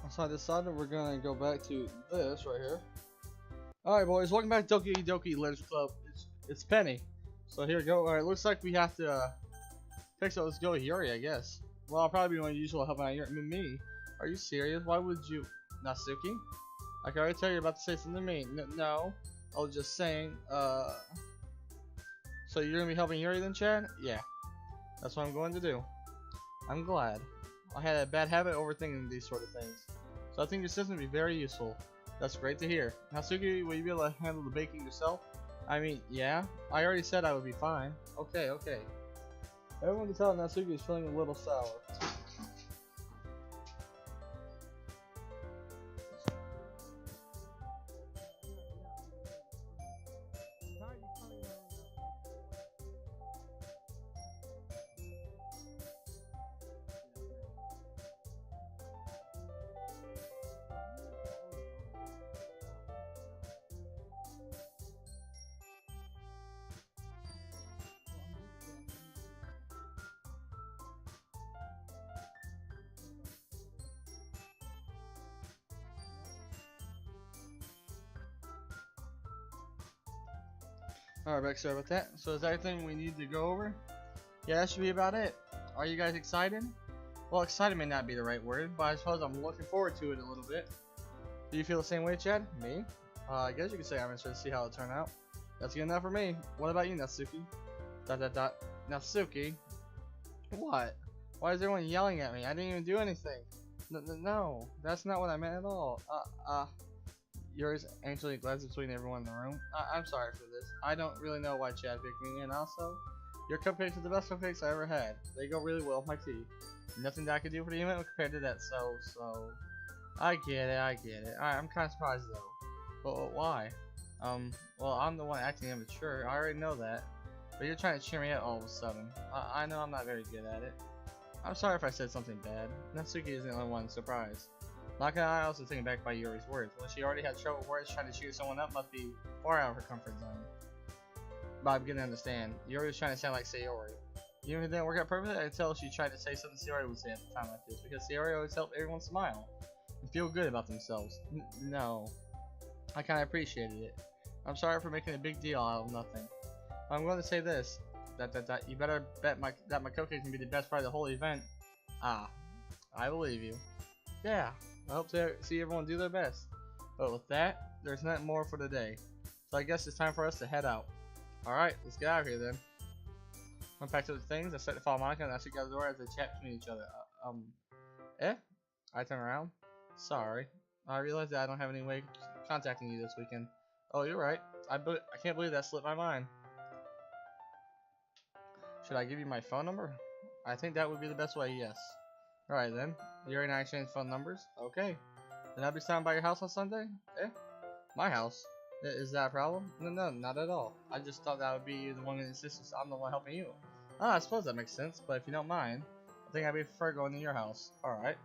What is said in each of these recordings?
So I decided we're gonna go back to this right here. Alright boys, welcome back to Doki Doki Letters Club. It's Penny. So here we go. Alright, looks like we have to fix up. Let's go with Yuri, I guess. Well, I'll probably be one usual helping out Yuri. Me? Are you serious? Why would you? Natsuki? I can already tell you're about to say something to me. No. I was just saying, so you're gonna be helping Yuri then, Chad? Yeah. That's what I'm going to do. I'm glad. I had a bad habit overthinking these sort of things. So I think your system would be very useful. That's great to hear. Natsuki, will you be able to handle the baking yourself? I mean, yeah. I already said I would be fine. Okay. Everyone can tell Natsuki is feeling a little sour. Alright, Beck, sorry about that. So is that everything we need to go over? Yeah, that should be about it. Are you guys excited? Well, excited may not be the right word, but I suppose I'm looking forward to it a little bit. Do you feel the same way, Chad? Me? I guess you could say I'm interested to see how it turned out. That's good enough for me. What about you, Natsuki? Natsuki? What? Why is everyone yelling at me? I didn't even do anything. No, that's not what I meant at all. Yuri's anxiously glanced between everyone in the room. I'm sorry for this. I don't really know why Chad picked me, and also, your cupcakes are the best cupcakes I ever had. They go really well with my tea. Nothing that I could do for the event compared to that, so... I get it. I'm kind of surprised though. But why? Well, I'm the one acting immature. I already know that. But you're trying to cheer me up all of a sudden. I know I'm not very good at it. I'm sorry if I said something bad. Natsuki isn't the only one surprised. Not gonna lie, I also taken back by Yuri's words. When she already had trouble with words, trying to cheer someone up must be far out of her comfort zone. But I'm getting to understand. Yuri was trying to sound like Sayori. Even if it didn't work out perfectly, I could tell she tried to say something Sayori would say at a time like this, because Sayori always helped everyone smile and feel good about themselves. No. I kinda appreciated it. I'm sorry for making a big deal out of nothing. But I'm going to say this. You better bet that my cupcake can be the best part of the whole event. Ah. I believe you. Yeah. I hope to see everyone do their best. But with that, there's nothing more for today. So I guess it's time for us to head out. Alright, let's get out of here then. Unpack the things, I set to follow Monica and I shook out the door as they chat between each other. I turn around. Sorry. I realized that I don't have any way of contacting you this weekend. Oh, you're right. I can't believe that slipped my mind. Should I give you my phone number? I think that would be the best way, yes. Alright then. Yuri and I exchange phone numbers? Okay. Then I'll be standing by your house on Sunday? My house? Is that a problem? No, not at all. I just thought that would be the one that insists I'm the one helping you. I suppose that makes sense, but if you don't mind, I think I'd prefer going to your house. Alright.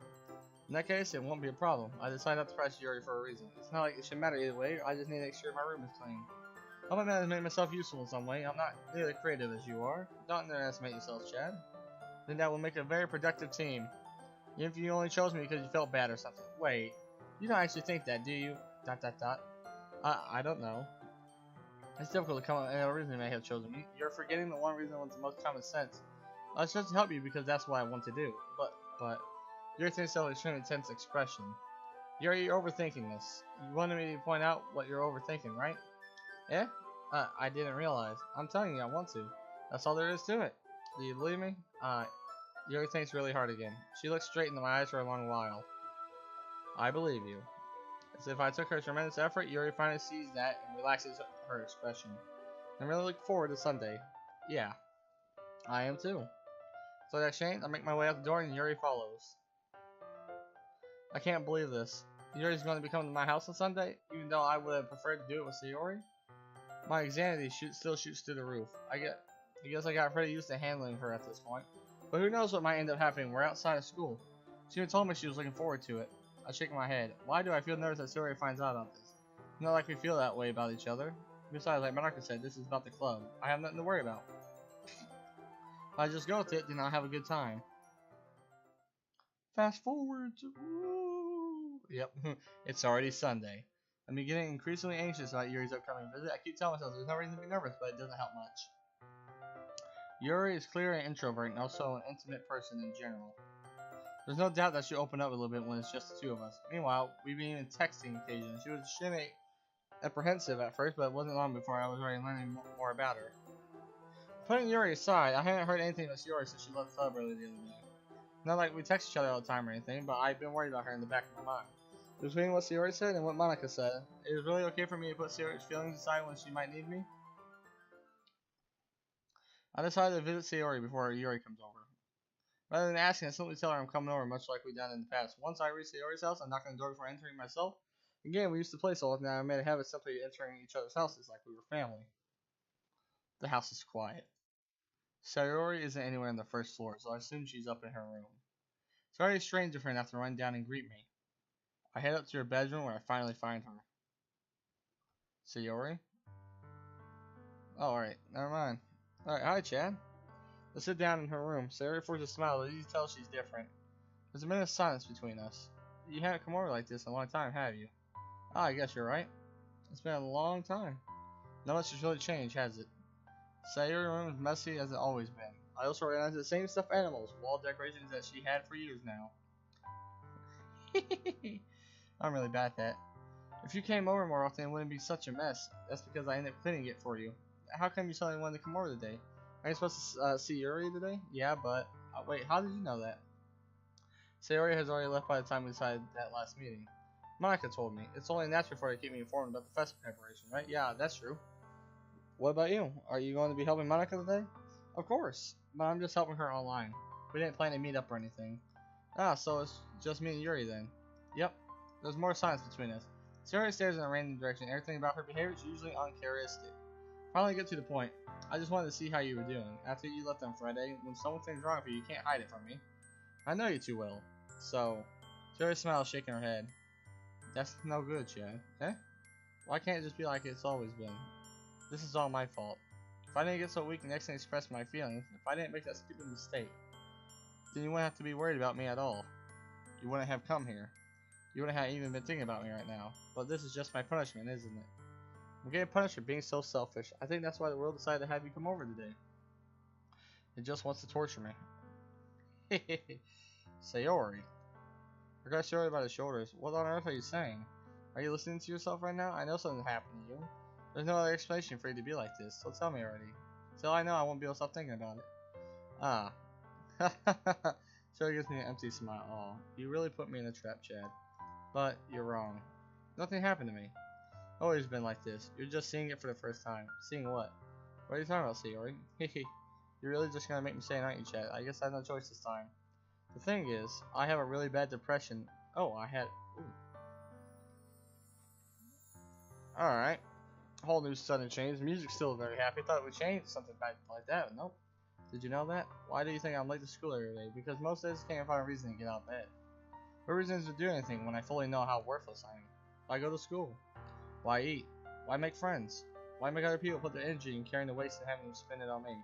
In that case, it won't be a problem. I decided not to press Yuri for a reason. It's not like it should matter either way, I just need to make sure my room is clean. I might have made myself useful in some way. I'm not nearly creative as you are. Don't underestimate yourself, Chad. Then that will make a very productive team. Even if you only chose me because you felt bad or something. Wait, you don't actually think that, do you? ... I don't know. It's difficult to come up with any reason you may have chosen me. You're forgetting the one reason with the most common sense. I was just to help you because that's what I want to do. But you're thinking so extremely intense expression. You're overthinking this. You wanted me to point out what you're overthinking, right? Yeah? I didn't realize. I'm telling you, I want to. That's all there is to it. Do you believe me? Yuri thinks really hard again. She looks straight into my eyes for a long while. I believe you. As if I took her tremendous effort, Yuri finally sees that and relaxes her expression. I'm really looking forward to Sunday. Yeah. I am too. So that changed, I make my way out the door and Yuri follows. I can't believe this. Yuri's going to be coming to my house on Sunday, even though I would have preferred to do it with Sayori? My anxiety still shoots through the roof. I guess I got pretty used to handling her at this point. But who knows what might end up happening. We're outside of school. She even told me she was looking forward to it. I shake my head. Why do I feel nervous that Sayori finds out about this? Not like we feel that way about each other. Besides, like Monica said, this is about the club. I have nothing to worry about. If I just go with it, then I'll have a good time. Fast forward to... Woo! Yep, it's already Sunday. I'm getting increasingly anxious about Yuri's upcoming visit. I keep telling myself there's no reason to be nervous, but it doesn't help much. Yuri is clearly an introvert and also an intimate person in general. There's no doubt that she'll open up a little bit when it's just the two of us. Meanwhile, we've been even texting occasionally. She was extremely apprehensive at first, but it wasn't long before I was already learning more about her. Putting Yuri aside, I haven't heard anything about Yuri since she left the club earlier the other day. Not like we text each other all the time or anything, but I've been worried about her in the back of my mind. Between what Sayori said and what Monica said, it is really okay for me to put Sayori's feelings aside when she might need me. I decided to visit Sayori before Yuri comes over. Rather than asking, I simply tell her I'm coming over, much like we've done in the past. Once I reach Sayori's house, I'm knocking on the door before entering myself. Again, we used to play so often that I made a habit simply entering each other's houses like we were family. The house is quiet. Sayori isn't anywhere on the first floor, so I assume she's up in her room. It's already strange of her not to run down and greet me. I head up to her bedroom where I finally find her. Sayori? Oh, alright, never mind. Alright, hi Chad. Let's sit down in her room. Sayori forces a smile, but you can tell she's different. There's a minute of silence between us. You haven't come over like this in a long time, have you? Ah, I guess you're right. It's been a long time. Not much has really changed, has it? Sayori's room is messy as it always been. I also organized the same stuffed animals, wall decorations that she had for years now. I'm really bad at that. If you came over more often, it wouldn't be such a mess. That's because I ended up cleaning it for you. How come you suddenly wanted to come over today? Are you supposed to see Yuri today? Yeah, but... wait, how did you know that? Sayori has already left by the time we decided that last meeting. Monica told me. It's only natural for her to keep me informed about the festival preparation, right? Yeah, that's true. What about you? Are you going to be helping Monica today? Of course, but I'm just helping her online. We didn't plan to meet up or anything. Ah, so it's just me and Yuri then. Yep, there's more silence between us. Sayori stares in a random direction. Everything about her behavior is usually uncharacteristic. Finally get to the point. I just wanted to see how you were doing. After you left on Friday, when something's wrong for you, you can't hide it from me. I know you too well. So, Sayori smiles, shaking her head. That's no good, Chad. Eh? Why can't it just be like it's always been? This is all my fault. If I didn't get so weak and next thing express my feelings, if I didn't make that stupid mistake, then you wouldn't have to be worried about me at all. You wouldn't have come here. You wouldn't have even been thinking about me right now. But this is just my punishment, isn't it? I'm getting punished for being so selfish. I think that's why the world decided to have you come over today. It just wants to torture me. Sayori. I got Sayori by the shoulders. What on earth are you saying? Are you listening to yourself right now? I know something happened to you. There's no other explanation for you to be like this, so tell me already. Till I know, I won't be able to stop thinking about it. Ah. Sayori gives me an empty smile. Aw, you really put me in a trap, Chad. But you're wrong. Nothing happened to me. Always been like this. You're just seeing it for the first time. Seeing what? What are you talking about, Sayori? Hehe. You're really just gonna make me say it, aren't you, Chad? I guess I have no choice this time. The thing is, I have a really bad depression. Oh, I had... Alright. Whole new sudden change. Music's still very happy. Thought it would change something bad like that. Nope. Did you know that? Why do you think I'm late to school every day? Because most days I can't find a reason to get out of bed. What reason is to do anything when I fully know how worthless I am? Why go to school? Why eat? Why make friends? Why make other people put their energy in carrying the waste and having them spend it on me?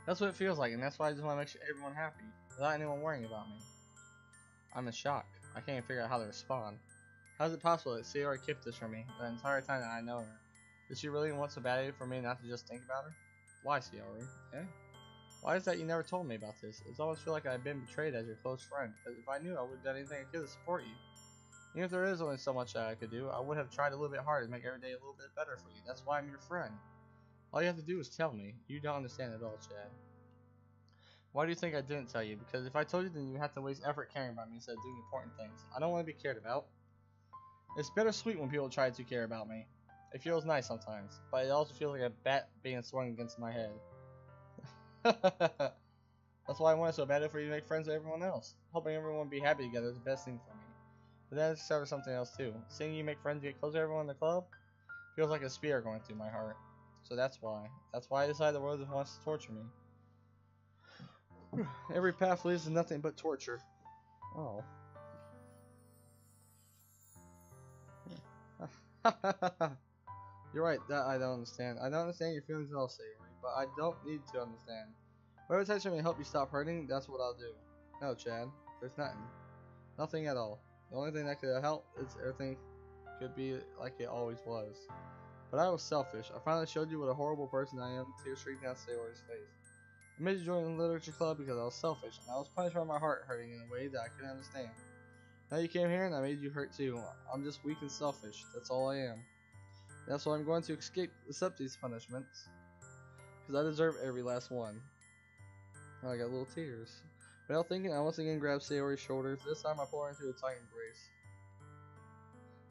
That's what it feels like, and that's why I just want to make sure everyone happy, without anyone worrying about me. I'm in shock. I can't figure out how to respond. How is it possible that Sayori kept this from me the entire time that I know her? Did she really want so badly for me not to just think about her? Why, Sayori? Eh? Why is that you never told me about this? It's almost feel like I've been betrayed as your close friend, because if I knew, I would have done anything I could to support you. Even if there is only so much that I could do, I would have tried a little bit harder to make every day a little bit better for you. That's why I'm your friend. All you have to do is tell me. You don't understand at all, Chad. Why do you think I didn't tell you? Because if I told you, then you would have to waste effort caring about me instead of doing important things. I don't want to be cared about. It's bittersweet when people try to care about me. It feels nice sometimes, but it also feels like a bat being swung against my head. That's why I wanted so badly for you to make friends with everyone else. Helping everyone be happy together is the best thing for me. But then I discovered something else too. Seeing you make friends and get close to everyone in the club feels like a spear going through my heart. So that's why. That's why I decided the world wants to torture me. Every path leads to nothing but torture. Oh. You're right, that I don't understand. I don't understand your feelings at all, Sayori, but I don't need to understand. Whatever takes me to help you stop hurting, that's what I'll do. No, Chad, there's nothing. Nothing at all. The only thing that could help is everything could be like it always was. But I was selfish. I finally showed you what a horrible person I am. Tears streaked down Sayori's face. I made you join the literature club because I was selfish, and I was punished by my heart hurting in a way that I couldn't understand. Now you came here and I made you hurt too. I'm just weak and selfish. That's all I am. That's why I'm going to accept these punishments. Because I deserve every last one. Oh, I got little tears. Without thinking, I once again grabbed Sayori's shoulders. This time I pull her into a tight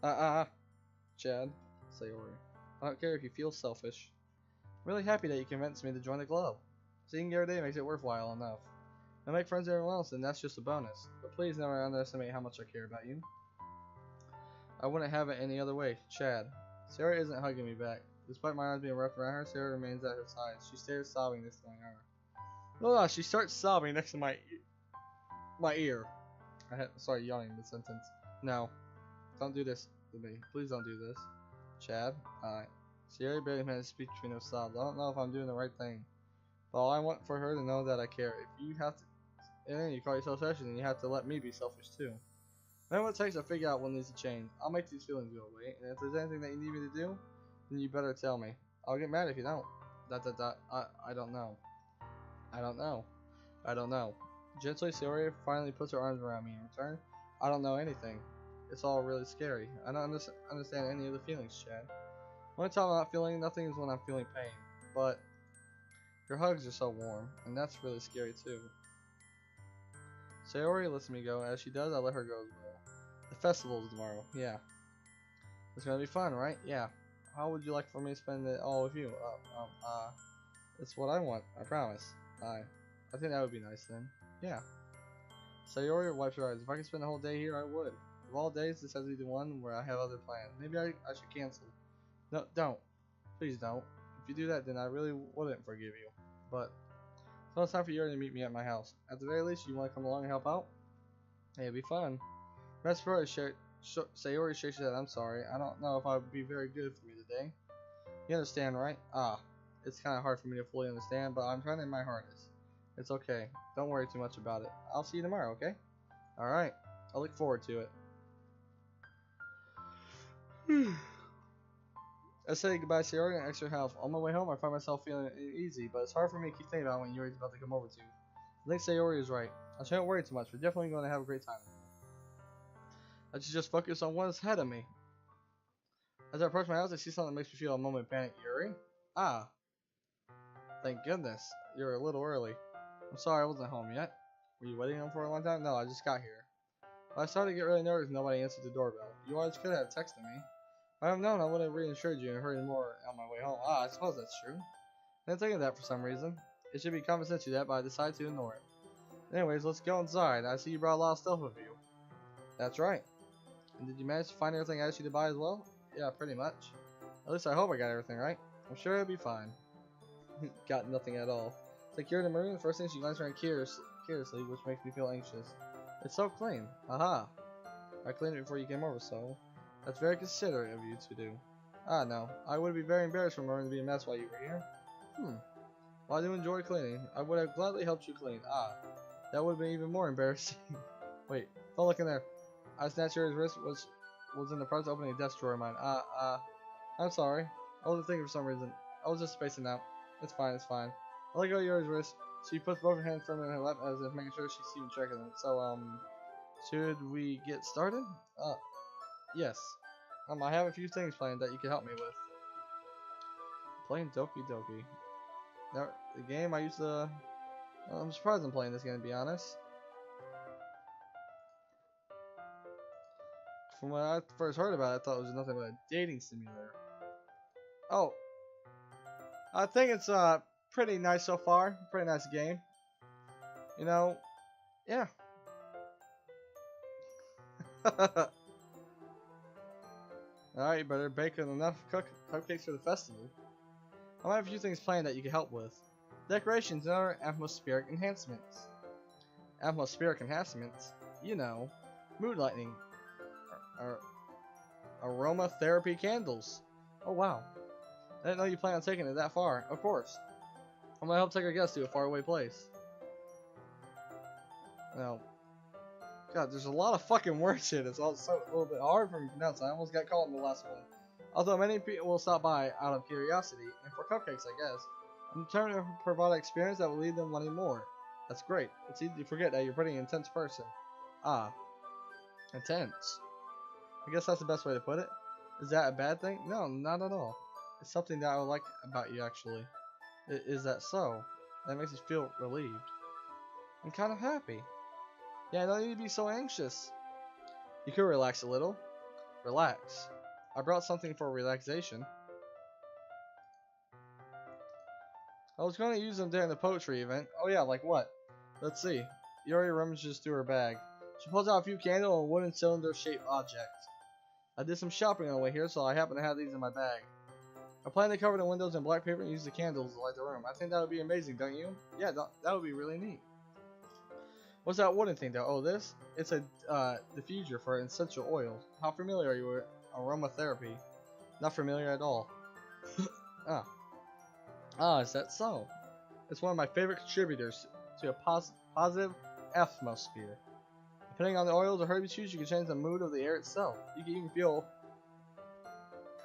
embrace. Chad. Sayori. I don't care if you feel selfish. I'm really happy that you convinced me to join the club. Seeing you every day makes it worthwhile enough. I make friends with everyone else, and that's just a bonus. But please never underestimate how much I care about you. I wouldn't have it any other way. Chad. Sayori isn't hugging me back. Despite my arms being wrapped around her, Sayori remains at her side. She stares sobbing next to my arm. No, she starts sobbing next to my ear. Sorry, yawning mid-sentence. No. Don't do this to me. Please don't do this. Chad. Sayori barely managed to speak between those sobs. I don't know if I'm doing the right thing. But all I want for her to know that I care. If you have to, and you call yourself selfish, then you have to let me be selfish too. Then what it takes to figure out what needs to change. I'll make these feelings go away, and if there's anything that you need me to do, then you better tell me. I'll get mad if you don't. I don't know. I don't know. I don't know. Gently, Sayori finally puts her arms around me in return. I don't know anything. It's all really scary. I don't understand any of the feelings, Chad. The only time I'm not feeling nothing is when I'm feeling pain. But your hugs are so warm, and that's really scary too. Sayori lets me go. As she does, I let her go as well. The festival is tomorrow. Yeah. It's gonna be fun, right? Yeah. How would you like for me to spend it all with you? It's what I want. I promise. I think that would be nice then. Yeah. Sayori wipes her eyes. If I could spend the whole day here, I would. Of all days, this has to be the one where I have other plans. Maybe I should cancel. No, don't. Please don't. If you do that, then I really wouldn't forgive you. But so it's time for Yuri to meet me at my house. At the very least, you want to come along and help out? Hey, it'd be fun. Best part is Sayori shakes her head. I'm sorry. I don't know if I would be very good for me today. You understand, right? It's kind of hard for me to fully understand, but I'm trying my hardest. It's okay. Don't worry too much about it. I'll see you tomorrow, okay? Alright. I look forward to it. I say goodbye to Sayori and extra health. On my way home, I find myself feeling uneasy, but it's hard for me to keep thinking about when Yuri's about to come over to. I think Sayori is right. I shouldn't worry too much. We're definitely going to have a great time. I should just focus on what's ahead of me. As I approach my house, I see something that makes me feel a moment of panic. Yuri? Thank goodness. You're a little early. I'm sorry I wasn't home yet. Were you waiting for a long time? No, I just got here. Well, I started to get really nervous and nobody answered the doorbell. You always could have texted me. If I had known, I would have reassured you and hurried more on my way home. I suppose that's true. I didn't think of that for some reason. It should be common sense to that, but I decided to ignore it. Anyways, let's go inside. I see you brought a lot of stuff with you. That's right. And did you manage to find everything I asked you to buy as well? Yeah, pretty much. At least I hope I got everything right. I'm sure it'll be fine. Got nothing at all. It's like you're in the maroon. The first thing she glanced around curiously, which makes me feel anxious. It's so clean. Aha. I cleaned it before you came over, so that's very considerate of you to do. No. I would be very embarrassed for Maroon to be a mess while you were here. Well, I do enjoy cleaning. I would have gladly helped you clean. That would have been even more embarrassing. Wait, don't look in there. I snatched his wrist, was in the process of opening a desk drawer of mine. I'm sorry. I wasn't thinking for some reason. I was just spacing out. It's fine, it's fine. I let go of Yuri's wrist. She puts both her hands firmly in her lap as if making sure she's even checking them. So, should we get started? Yes. I have a few things planned that you can help me with. Playing Doki Doki. Now, the game I used to... I'm surprised I'm playing this game, to be honest. From when I first heard about it, I thought it was nothing but a dating simulator. Oh. I think it's pretty nice so far. Pretty nice game. You know, yeah. Alright, you better bake enough cupcakes for the festival. I might have a few things planned that you can help with. Decorations and other atmospheric enhancements. Atmospheric enhancements? You know, mood lighting. Aromatherapy candles. Oh wow. I didn't know you planned on taking it that far. Of course. I'm gonna help take our guests to a faraway place. Now, God, there's a lot of fucking words here. It's also a little bit hard for me to pronounce. I almost got caught in the last one. Although many people will stop by out of curiosity, and for cupcakes, I guess, I'm determined to provide an experience that will lead them wanting more. That's great. It's easy to forget that you're a pretty intense person. Ah, intense. I guess that's the best way to put it. Is that a bad thing? No, not at all. It's something that I would like about you, actually. Is that so? That makes me feel relieved. I'm kind of happy. Yeah, I don't need to be so anxious. You could relax a little. Relax. I brought something for relaxation. I was going to use them during the poetry event. Oh yeah, like what? Let's see. Yuri rummages through her bag. She pulls out a few candles and a wooden cylinder-shaped object. I did some shopping on the way here, so I happen to have these in my bag. I plan to cover the windows in black paper and use the candles to light the room. I think that would be amazing, don't you? Yeah, that would be really neat. What's that wooden thing though? Oh, this? It's a diffuser for essential oils. How familiar are you with aromatherapy? Not familiar at all. Is that so? It's one of my favorite contributors to a positive atmosphere. Depending on the oils or herbs you choose, you can change the mood of the air itself. You can even feel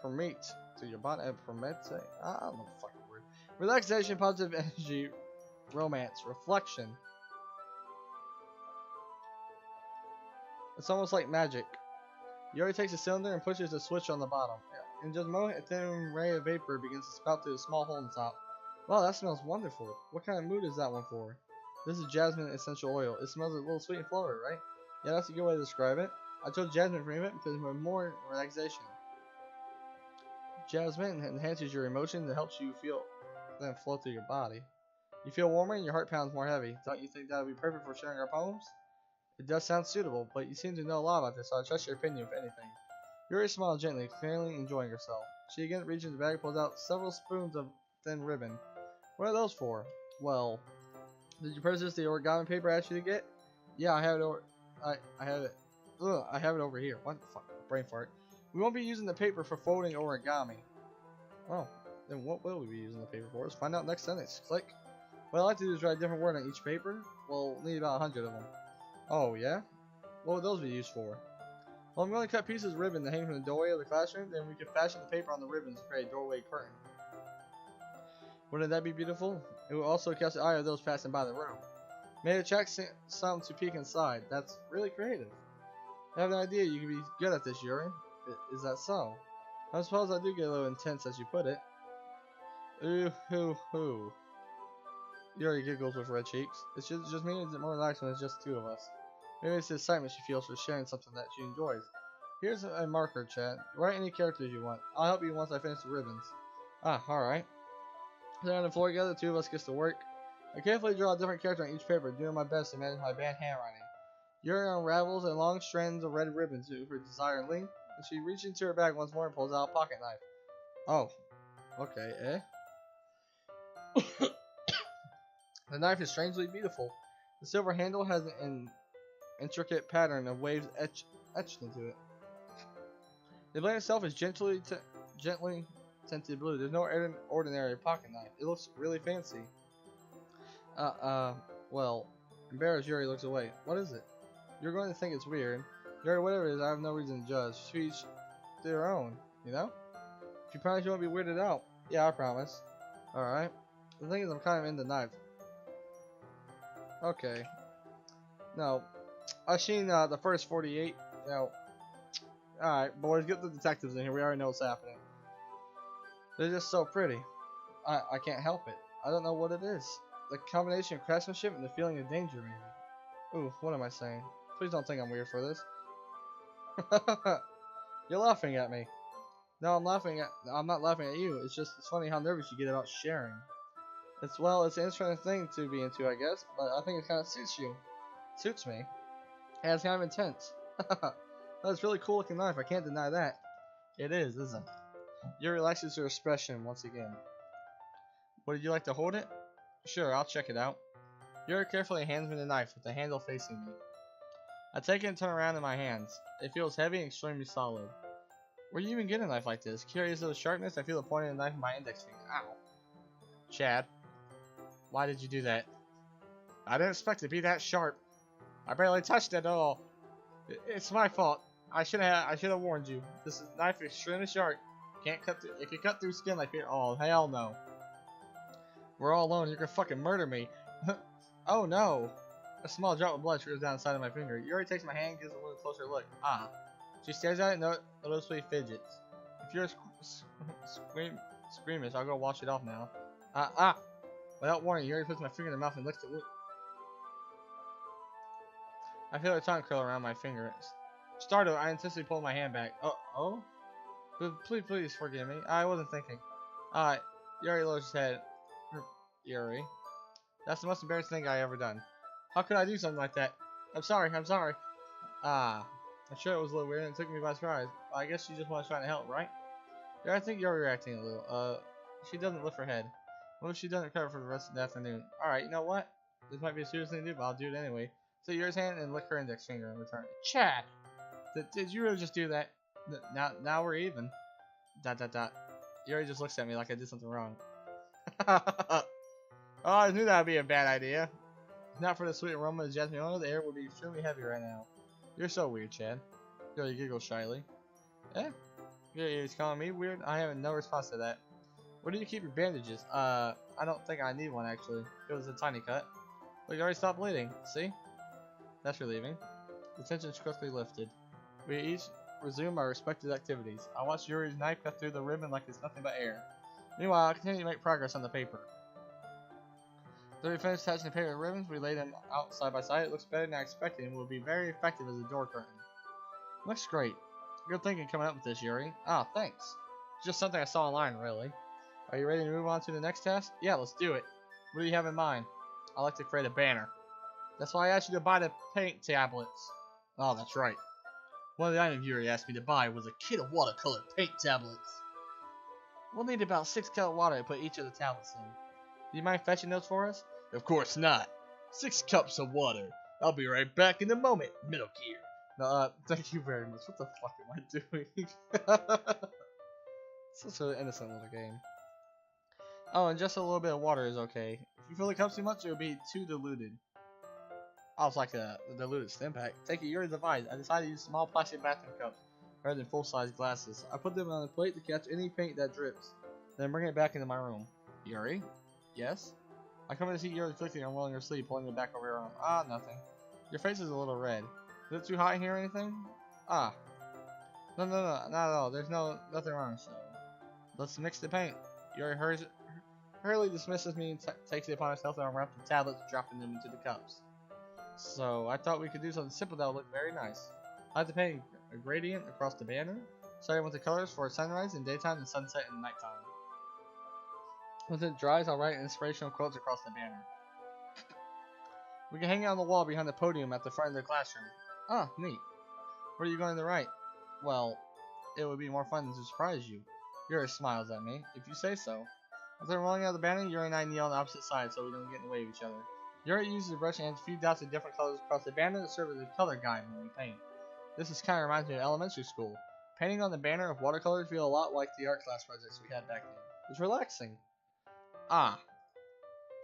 permeate to your body. Permeate? I don't know the fucking word. Relaxation, positive energy, romance, reflection. It's almost like magic. Yuri takes a cylinder and pushes the switch on the bottom. In just a moment, a thin ray of vapor begins to spout through a small hole in the top. Wow, that smells wonderful. What kind of mood is that one for? This is jasmine essential oil. It smells a little sweet and flowery, right? Yeah, that's a good way to describe it. I chose jasmine for it because it's more relaxation. Jasmine enhances your emotions and helps you feel them flow through your body. You feel warmer and your heart pounds more heavy. Don't you think that would be perfect for sharing our poems? It does sound suitable, but you seem to know a lot about this, so I trust your opinion if anything. Yuri smiled gently, clearly enjoying herself. She again reaches the bag and pulls out several spoons of thin ribbon. What are those for? Well, did you purchase the origami paper I asked you to get? Yeah, I have it over. I have it. Ugh, I have it over here. What the fuck? Brain fart. We won't be using the paper for folding origami. Oh, then what will we be using the paper for? Let's find out next sentence. Click. What I like to do is write a different word on each paper. We'll need about 100 of them. Oh, yeah? What would those be used for? Well, I'm going to cut pieces of ribbon to hang from the doorway of the classroom, then we can fashion the paper on the ribbons to create a doorway curtain. Wouldn't that be beautiful? It will also catch the eye of those passing by the room. May attract some to peek inside. That's really creative. I have an idea you could be good at this, Yuri. Is that so? I suppose I do get a little intense as you put it. Ooh, hoo, hoo. Yuri giggles with red cheeks. It just means it's more relaxed when it's just the two of us. Maybe it's the excitement she feels for sharing something that she enjoys. Here's a marker, Chad. Write any characters you want. I'll help you once I finish the ribbons. Ah, alright. Then on the floor together, the two of us gets to work. I carefully draw a different character on each paper, doing my best to manage my bad handwriting. Yuri unravels a long strands of red ribbon to her desired length, and she reaches into her bag once more and pulls out a pocket knife. Oh. Okay, The knife is strangely beautiful. The silver handle has an intricate pattern of waves etched into it. The blade itself is gently tinted blue. There's no ordinary pocket knife. It looks really fancy. Well, embarrassed, Yuri looks away. What is it? You're going to think it's weird. Yuri, whatever it is, I have no reason to judge. She's their own, you know? If you promise you won't be weirded out. Yeah, I promise. Alright. The thing is, I'm kind of into knife. Okay. No. I've seen the first 48. You know. Alright, boys, get the detectives in here. We already know what's happening. They're just so pretty. I can't help it. I don't know what it is. The combination of craftsmanship and the feeling of danger, maybe. Ooh, what am I saying? Please don't think I'm weird for this. You're laughing at me. No, I'm not laughing at you. It's funny how nervous you get about sharing. It's an interesting thing to be into, I guess, but I think it kind of suits you. Suits me. And it's kind of intense. That's a really cool looking knife. I can't deny that. It is, isn't it? Yuri relaxes her expression once again. Would you like to hold it? Sure, I'll check it out. Yuri carefully hands me the knife with the handle facing me. I take it and turn around in my hands. It feels heavy and extremely solid. Where do you even get a knife like this? Curious of the sharpness, I feel the point of the knife in my index finger. Ow. Chad, why did you do that? I didn't expect it to be that sharp. I barely touched it at all. It's my fault. I should have warned you. This knife is extremely sharp. Can't cut through. It can cut through skin like it. Oh hell no. We're all alone. You're gonna fucking murder me. Oh no. A small drop of blood trickles down the side of my finger. Yuri takes my hand and gives it a little closer look. Ah. She stares at it and noticeably fidgets. If you're squeamish, I'll go wash it off now. Without warning, Yuri puts my finger in her mouth and licks it. I feel her tongue curl around my finger. Startled, I intensely pull my hand back. Oh? Please forgive me. I wasn't thinking. Yuri lowers his head. Yuri. That's the most embarrassing thing I ever done. How could I do something like that? I'm sorry. I'm sure it was a little weird and it took me by surprise. I guess she just was trying to help, right? Yeah, I think you're reacting a little. She doesn't lift her head. What if she doesn't recover for the rest of the afternoon? Alright, you know what? This might be a serious thing to do, but I'll do it anyway. Take Yuri's hand and lick her index finger in return. Chad! Did you really just do that? Now we're even. ... Yuri just looks at me like I did something wrong. Oh, I knew that would be a bad idea. If not for the sweet aroma of jasmine oil, the air would be extremely heavy right now. You're so weird, Chad. Yuri giggles shyly. Eh? Yuri's calling me weird? I have no response to that. Where do you keep your bandages? I don't think I need one actually. It was a tiny cut. Look, you already stopped bleeding. See? That's relieving. The tension's quickly lifted. We each resume our respective activities. I watch Yuri's knife cut through the ribbon like it's nothing but air. Meanwhile, I continue to make progress on the paper. After we finish attaching the paper to ribbons, we lay them out side by side. It looks better than I expected and will be very effective as a door curtain. Looks great. Good thinking coming up with this, Yuri. Ah, thanks. It's just something I saw online, really. Are you ready to move on to the next task? Yeah, let's do it. What do you have in mind? I like to create a banner. That's why I asked you to buy the paint tablets. Oh, that's right. One of the items Yuri asked me to buy was a kit of watercolor paint tablets. We'll need about 6 cups of water to put each of the tablets in. Do you mind fetching those for us? Of course not. 6 cups of water. I'll be right back in a moment, Metal Gear. No, thank you very much. What the fuck am I doing? Such an innocent little game. Oh, and just a little bit of water is okay. If you fill the cups too much, it will be too diluted. Oh, it's like a diluted stim pack. Take it, Yuri's advice. I decided to use small plastic bathroom cups rather than full-size glasses. I put them on a plate to catch any paint that drips, then bring it back into my room. Yuri? Yes? I come in to see Yuri flicking and rolling her sleeve, pulling it back over her arm. Ah, nothing. Your face is a little red. Is it too hot in here or anything? Ah. No, not at all. There's nothing wrong, so let's mix the paint. Yuri hurriedly dismisses me and takes it upon herself to unwrap the tablets, dropping them into the cups. So, I thought we could do something simple that would look very nice. I have to paint a gradient across the banner, starting with the colors for sunrise in daytime and sunset in nighttime. Once it dries, I'll write inspirational quotes across the banner. We can hang it on the wall behind the podium at the front of the classroom. Ah, neat. What are you going to write? Well, it would be more fun to surprise you. Yuri smiles at me. If you say so. After rolling out the banner, Yuri and I kneel on the opposite sides so we don't get in the way of each other. Yuri uses a brush and adds a few dots of different colors across the banner to serve as a color guide when we paint. This kind of reminds me of elementary school. Painting on the banner of watercolors feel a lot like the art class projects we had back then. It's relaxing. Ah.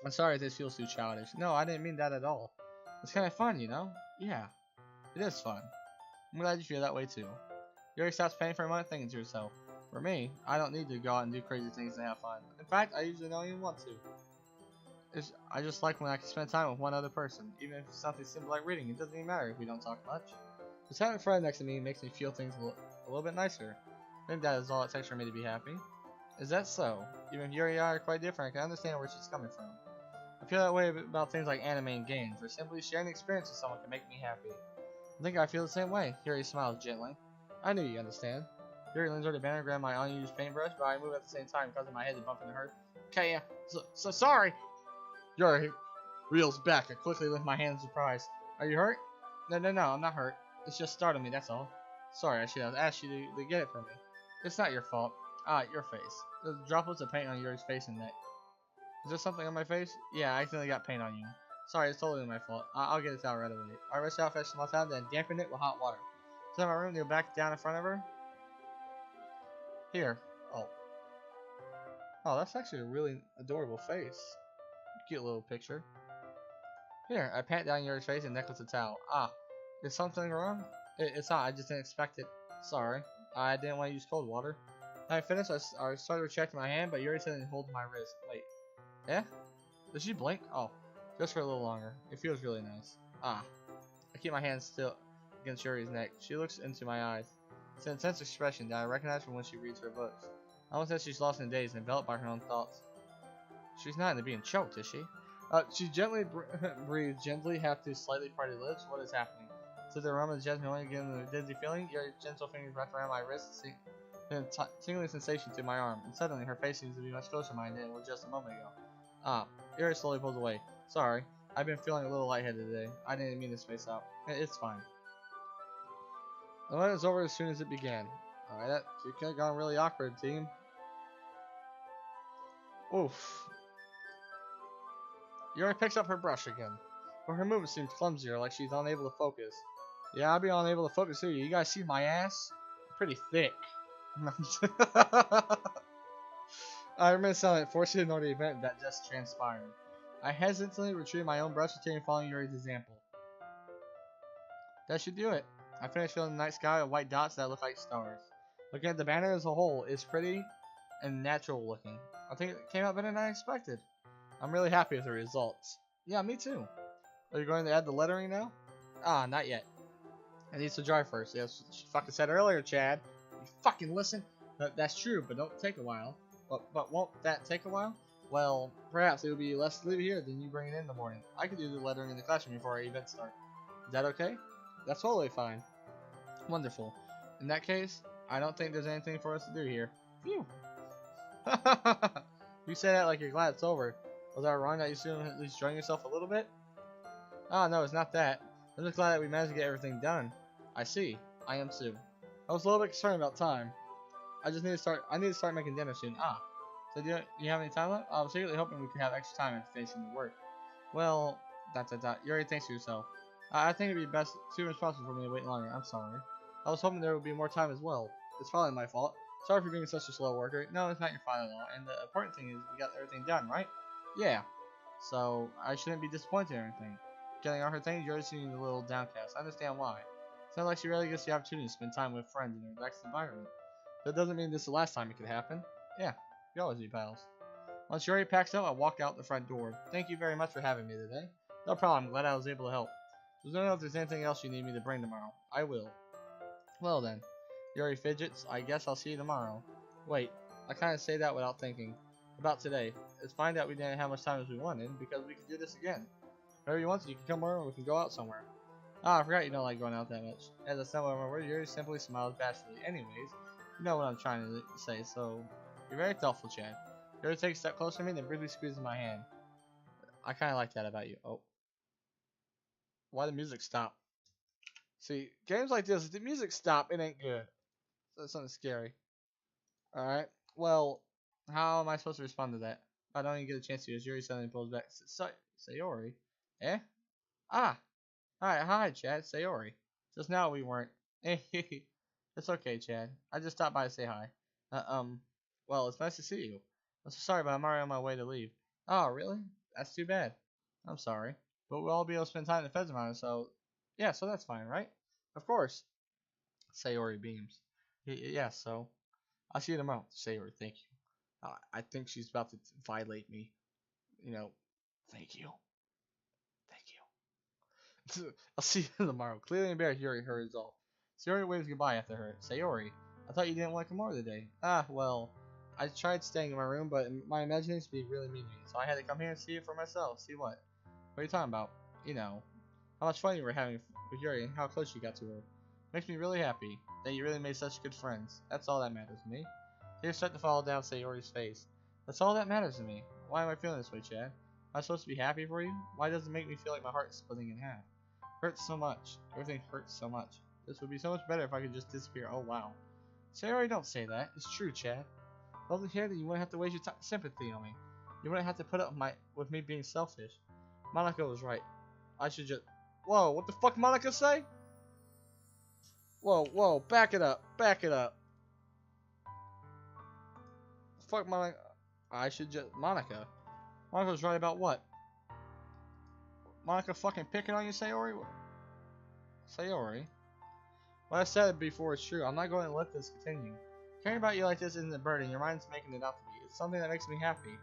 I'm sorry if this feels too childish. No, I didn't mean that at all. It's kind of fun, you know? Yeah. It is fun. I'm glad you feel that way too. Yuri stops painting for a moment, thinking to herself. For me, I don't need to go out and do crazy things to have fun. In fact, I usually don't even want to. I just like when I can spend time with one other person, even if it's something simple like reading. It doesn't even matter if we don't talk much. Just having a friend next to me makes me feel things a little bit nicer. I think that is all it takes for me to be happy. Is that so? Even if Yuri and I are quite different, I can understand where she's coming from. I feel that way about things like anime and games, where simply sharing the experience with someone can make me happy. I think I feel the same way. Yuri smiles gently. I knew you understand. Yuri leans over the banner and grabs my unused paintbrush, but I move at the same time, causing my head to bump into hers. Okay, yeah. So sorry! Yuri reels back. I quickly lift my hand in surprise. Are you hurt? No, I'm not hurt. It's just startled me, that's all. Sorry, I should have asked you to get it for me. It's not your fault. Ah, your face. There's droplets of paint on Yuri's face and neck. Is there something on my face? Yeah, I accidentally got paint on you. Sorry, it's totally my fault. I'll get it out right away. I rush out, fetch some out, then dampen it with hot water. So in my room, kneel back down in front of her. Here. Oh, that's actually a really adorable face. Cute little picture. Here, I pat down Yuri's face and neck with a towel. Ah, is something wrong? It's not. I just didn't expect it. Sorry. I didn't want to use cold water. When I finished, I started retracting my hand, but you already said it holds my wrist. Wait. Yeah? Did she blink? Oh. Just for a little longer. It feels really nice. Ah. I keep my hand still against Yuri's neck. She looks into my eyes. It's an intense expression that I recognize from when she reads her books. Almost as she's lost in daze, enveloped by her own thoughts. She's not into being choked, is she? She gently breathes, gently, half through slightly parted lips. What is happening? To the aroma of jasmine only again the dizzy feeling, your gentle fingers wrapped around my wrist, a tingling sensation to my arm, and suddenly her face seems to be much closer to mine than it was just a moment ago. Ah, Yuri slowly pulls away. Sorry, I've been feeling a little lightheaded today. I didn't mean to space out. It's fine. The night is over as soon as it began. Alright, that could have gone really awkward, team. Oof. Yuri picks up her brush again, but her movement seems clumsier, like she's unable to focus. Yeah, I'll be unable to focus too. You guys see my ass? I'm pretty thick. I remain silent, forced to ignore the event that just transpired. I hesitantly retrieved my own brush, continuing following Yuri's example. That should do it. I finished filling the night sky with white dots that look like stars. Looking at the banner as a whole, it's pretty and natural looking. I think it came out better than I expected. I'm really happy with the results. Yeah, me too. Are you going to add the lettering now? Ah, not yet. It needs to dry first. Yes, she fucking said earlier, Chad. You fucking listen. That's true, but don't take a while. But won't that take a while? Well, perhaps it would be less to leave here than you bring it in the morning. I could do the lettering in the classroom before our events start. Is that okay? That's totally fine. Wonderful. In that case, I don't think there's anything for us to do here. Phew. You say that like you're glad it's over. Was I wrong that you soon at least enjoying yourself a little bit? Oh, no, it's not that. I'm just glad that we managed to get everything done. I see. I am too. I was a little bit concerned about time. I need to start making dinner soon. Ah. So do you have any time left? I was secretly hoping we could have extra time after finishing the work. Well, ... You already thanks to yourself. I think it'd be best too responsible for me to wait longer. I'm sorry. I was hoping there would be more time as well. It's probably my fault. Sorry for being such a slow worker. No, it's not your fault at all. And the important thing is we got everything done, right? Yeah. So I shouldn't be disappointed or anything. Getting all her things, you're seeming a little downcast. I understand why. Sounds like she rarely gets the opportunity to spend time with friends in a relaxed environment. That doesn't mean this is the last time it could happen. Yeah, we always be pals. Once Yuri packs up, I walk out the front door. Thank you very much for having me today. No problem, I'm glad I was able to help. Just don't know if there's anything else you need me to bring tomorrow. I will. Well then. Yuri fidgets. I guess I'll see you tomorrow. Wait, I kind of say that without thinking. About today. It's fine that we didn't have much time as we wanted, because we can do this again. Whenever you want to, you can come over and we can go out somewhere. Ah, I forgot you don't like going out that much. As I stumble over my word, Yuri simply smiles bashfully. Anyways, you know what I'm trying to say, so you're very thoughtful, Chad. Yuri takes a step closer to me and then briefly squeezes my hand. I kind of like that about you. Oh. Why the music stop? See, games like this, if the music stop, it ain't good. So it's something scary. Alright, well, how am I supposed to respond to that? I don't even get a chance to, as Yuri suddenly pulls back. Sayori? Eh? Ah! Alright, hi, Chad. Sayori. Just now we weren't. It's okay, Chad. I just stopped by to say hi. Well, it's nice to see you. I'm so sorry, but I'm already on my way to leave. Oh, really? That's too bad. I'm sorry. But we'll all be able to spend time in the Feds tomorrow, so... Yeah, so that's fine, right? Of course. Sayori beams. Yeah, so... I'll see you tomorrow. Sayori, thank you. I think she's about to violate me. You know, thank you. Thank you. I'll see you tomorrow. Clearly embarrassed, Yuri hurries off. Sayori waves goodbye after her. Sayori, I thought you didn't want to come over today. Ah, well, I tried staying in my room, but my imagination be really mean to me, so I had to come here and see it for myself. See what? What are you talking about? You know, how much fun you were having with Yuri and how close you got to her. Makes me really happy that you really made such good friends. That's all that matters to me. Tears start to fall down Sayori's face. That's all that matters to me. Why am I feeling this way, Chad? Am I supposed to be happy for you? Why does it make me feel like my heart is splitting in half? Hurts so much. Everything hurts so much. This would be so much better if I could just disappear. Oh, wow. Sayori, don't say that. It's true, Chad. Love to hear that you wouldn't have to waste your sympathy on me. You wouldn't have to put up with me being selfish. Monica was right. I should just... Whoa, what the fuck Monica say? Whoa, back it up. Back it up. Fuck Monica. I should just... Monica? Monica was right about what? Monica fucking picking on you, Sayori? Sayori? What I said before is true. I'm not going to let this continue. Caring about you like this isn't a burden. Your mind's making it out to be. It's something that makes me happy.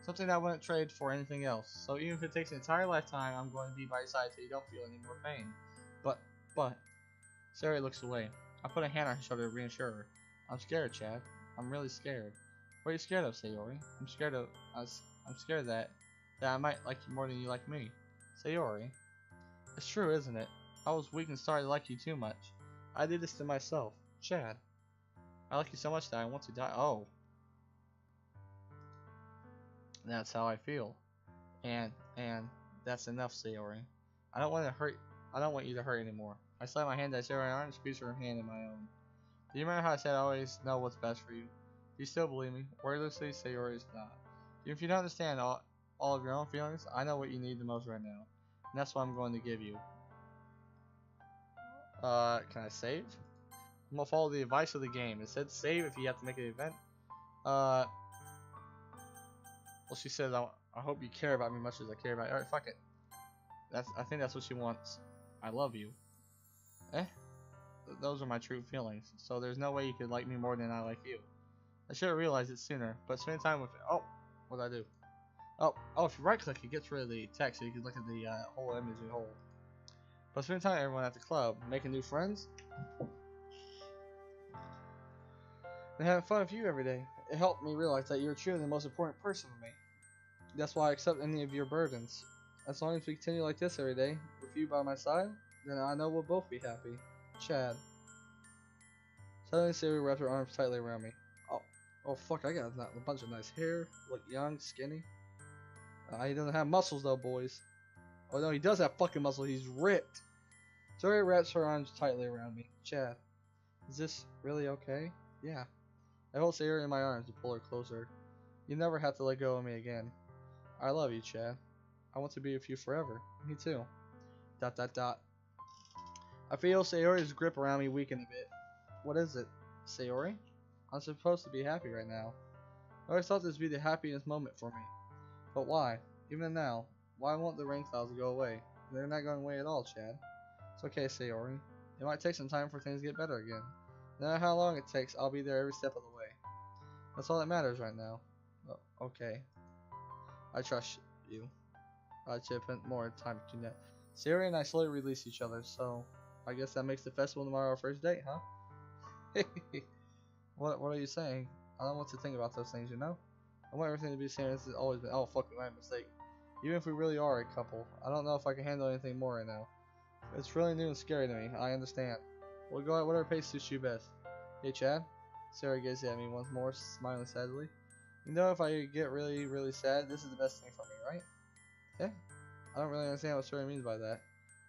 Something that I wouldn't trade for anything else. So even if it takes an entire lifetime, I'm going to be by your side so you don't feel any more pain. But, Sayori looks away. I put a hand on her shoulder to reassure her. I'm scared, Chad. I'm really scared. What are you scared of, Sayori? I'm scared that I might like you more than you like me. Sayori. It's true, isn't it? I was weak and started to like you too much. I did this to myself. Chad. I like you so much that I want to die. Oh. That's how I feel. And that's enough, Sayori. I don't want to hurt I don't want you to hurt anymore. I slide my hand at Sayori's arm and squeeze her hand in my own. Do you remember how I said I always know what's best for you? Do you still believe me? Wordlessly, Sayori is not. Even if you don't understand all of your own feelings, I know what you need the most right now. And that's what I'm going to give you. Can I save? I'm gonna follow the advice of the game. It said save if you have to make an event. Well, she says, I hope you care about me much as I care about you. Alright, fuck it. I think that's what she wants. I love you. Those are my true feelings. So there's no way you could like me more than I like you. I should have realized it sooner, but spending time with oh, what did I do? Oh, if you right click, it gets rid of the text so you can look at the whole image as a whole. But spending time with everyone at the club, making new friends, and having fun with you every day. It helped me realize that you're truly the most important person to me. That's why I accept any of your burdens. As long as we continue like this every day, with you by my side, then I know we'll both be happy. Chad. Suddenly, Sayori wrapped her arms tightly around me. Oh fuck, I got a bunch of nice hair, look young, skinny. He doesn't have muscles though, boys. Oh no, he does have fucking muscles, he's ripped. Sayori wraps her arms tightly around me. Chad, is this really okay? Yeah. I hold Sayori in my arms to pull her closer. You never have to let go of me again. I love you, Chad. I want to be with you forever. Me too. ... I feel Sayori's grip around me weaken a bit. What is it, Sayori? I'm supposed to be happy right now. I always thought this would be the happiest moment for me. But why? Even now, why won't the rain clouds go away? They're not going away at all, Chad. It's okay, Sayori. It might take some time for things to get better again. No matter how long it takes, I'll be there every step of the way. That's all that matters right now. Oh, okay. I trust you. I should spend more time to that. Sayori and I slowly release each other, so I guess that makes the festival tomorrow our first date, huh? What are you saying? I don't want to think about those things, you know? I want everything to be the same as it's always been. Oh, fuck, my mistake. Even if we really are a couple, I don't know if I can handle anything more right now. It's really new and scary to me. I understand. We'll go at whatever pace suits you best. Hey, Chad? Sayori gazes at me once more, smiling sadly. You know, if I get really, really sad, this is the best thing for me, right? Yeah? I don't really understand what Sayori means by that.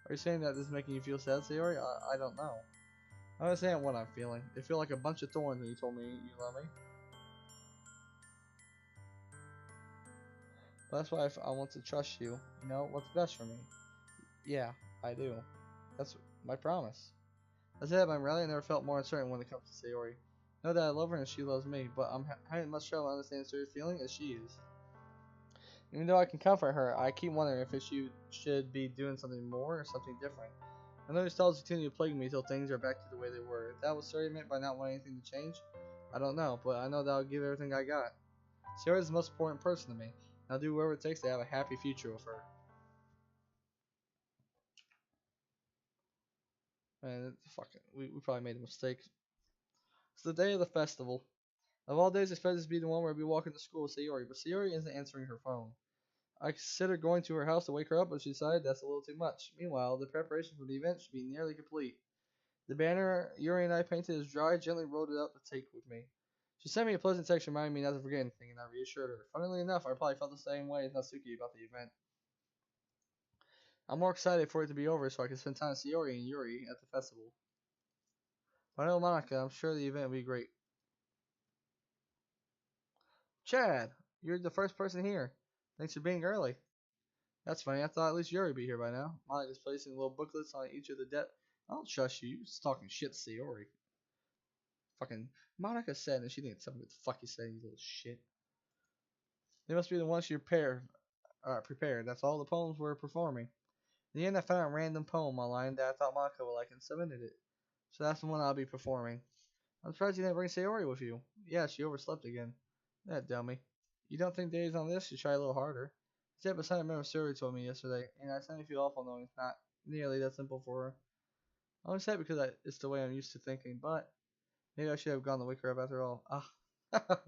Are you saying that this is making you feel sad, Sayori? I don't know. I understand what I'm feeling. It feels like a bunch of thorns when you told me you love me. But that's why I want to trust you. You know, what's best for me. Yeah, I do. That's my promise. I said I'm really never felt more uncertain when it comes to Sayori. I know that I love her and she loves me, but I'm having much trouble understanding Sayori's feeling as she is. Even though I can comfort her, I keep wondering if she should be doing something more or something different. I know these thoughts continue to plague me until things are back to the way they were. If that was Sayori meant by not wanting anything to change, I don't know, but I know that I'll give everything I got. Sayori is the most important person to me, and I'll do whatever it takes to have a happy future with her. Man, we probably made a mistake. It's the day of the festival. Of all days, I expect this to be the one where I'll be walking to school with Sayori, but Sayori isn't answering her phone. I considered going to her house to wake her up, but she decided that's a little too much. Meanwhile, the preparation for the event should be nearly complete. The banner Yuri and I painted is dry, gently rolled it up to take with me. She sent me a pleasant text reminding me not to forget anything, and I reassured her. Funnily enough, I probably felt the same way as Natsuki about the event. I'm more excited for it to be over so I can spend time with Sayori and Yuri at the festival. But I know Monica, I'm sure the event will be great. Chad, you're the first person here. Thanks for being early. That's funny, I thought at least Yuri would be here by now. Monica's placing little booklets on each of the I don't trust you, you're just talking shit to Sayori. Fucking Monica said, and she didn't tell me what the fuck you said, you little shit. They must be the ones you prepared. That's all the poems we're performing. In the end, I found a random poem online that I thought Monica would like and submitted it. So that's the one I'll be performing. I'm surprised you didn't bring Sayori with you. Yeah, she overslept again. That dummy. You don't think Dave's on this? You try a little harder. Yeah, but I remember Sayori told me yesterday, and I suddenly feel awful knowing it's not nearly that simple for her. I'm upset because it's the way I'm used to thinking, but maybe I should have gone to wake her up after all. Ah.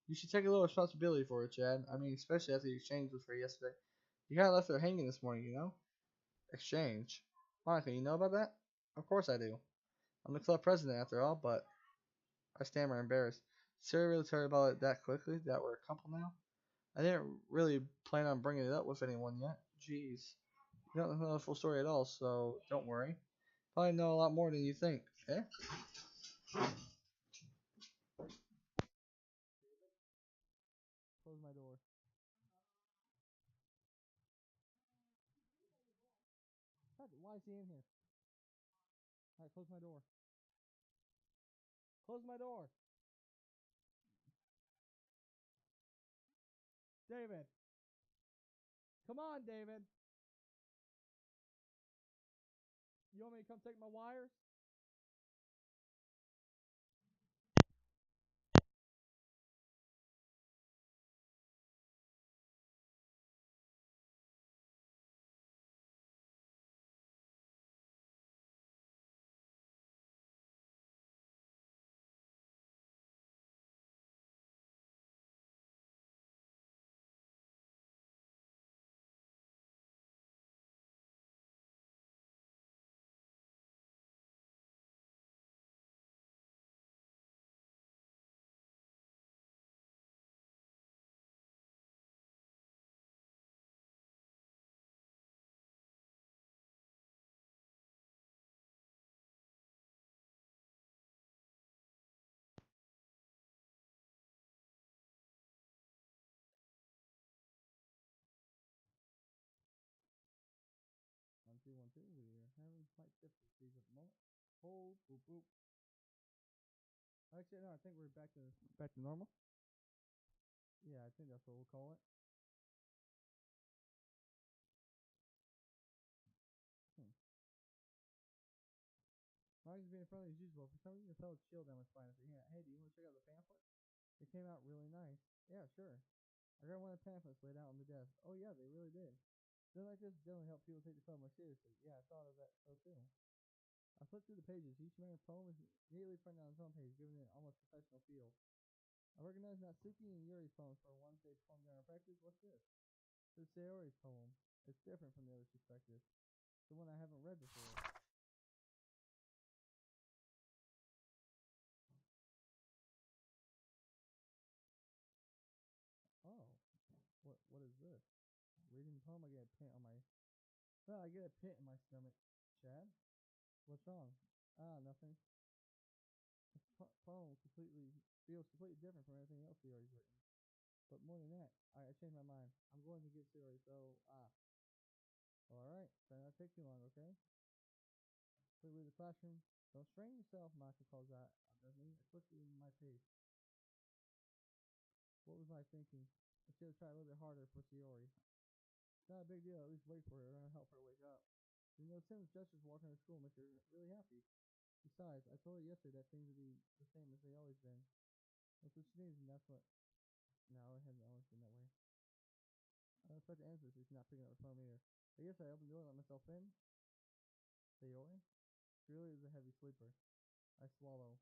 You should take a little responsibility for it, Chad. I mean, especially after you exchanged with her yesterday. You kinda left her hanging this morning, you know? Exchange. Monica, you know about that? Of course I do. I'm the club president after all, but I stammer embarrassed. Sarah really tell you about it that quickly that we're a couple now? I didn't really plan on bringing it up with anyone yet. Jeez. You don't know the full story at all, so don't worry. Probably know a lot more than you think. Eh? Close my door. Why is he in here? Alright, close my door. Close my door. David. Come on, David. You want me to come take my wires? One, two. We are having slight difficulties at the moment. Hold, boop, boop. Actually, no, I think we're back to normal. Yeah, I think that's what we'll call it. Hmm. Mike's being friendly as usual. For some reason, I felt a chill down my spine. I said, yeah, hey, do you want to check out the pamphlet? It came out really nice. Yeah, sure. I got one of the pamphlets laid out on the desk. Oh, yeah, they really did. Something like this definitely help people take the film more seriously. Yeah, I thought of that so too. I flipped through the pages. Each main poem is neatly printed on its own page, giving it an almost professional feel. I recognize Natsuki and Yuri's poems for ones they performed during our practice. What's this? This is Sayori's poem. It's different from the other's perspective. It's the one I haven't read before. Oh, what is this? Reading the poem, I get a pit on my. Well, I get a pit in my stomach. Chad, what's wrong? Ah, nothing. This poem completely feels completely different from everything else Sayori's written. But more than that, I changed my mind. I'm going to get Sayori. So alright. Try not to take too long, okay? Please leave the classroom. Don't strain yourself, Maka calls out at me. I quickly my pace. What was I thinking? I should have tried a little bit harder for Sayori. It's not a big deal, at least wait for her and help her wake up. You know, Tim's gestures walking her to school make her really happy. Besides, I told her yesterday that things would be the same as they always been. That's what she needs, and that's what. No, it hasn't always been that way. I don't expect to answer if she's not picking up the phone either. I guess I opened the door and let myself in. Sayori? She really is a heavy sleeper. I swallow.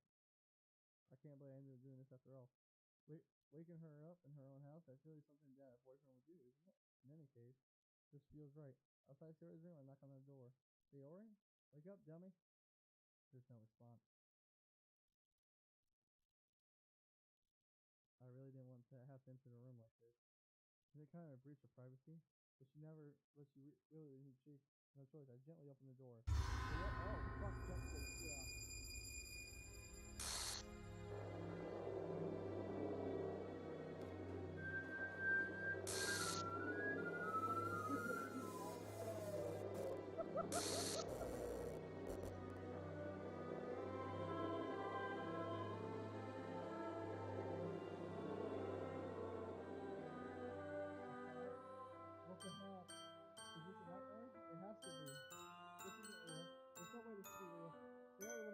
I can't believe I ended up doing this after all. Waking her up in her own house, that's really something that a boyfriend would do, isn't it? In any case, this feels right. Outside Sayori's room, I knock on the door. Sayori? Wake up, dummy. There's no response. I really didn't want to have to enter the room like this. Is it kind of a breach of privacy? But she never, but she really didn't choose. No choice. I gently opened the door. Oh, fuck, jump to the What the hell? Is this a nightmare? It has to be. This isn't real. There's no way this could be real. Sayori, what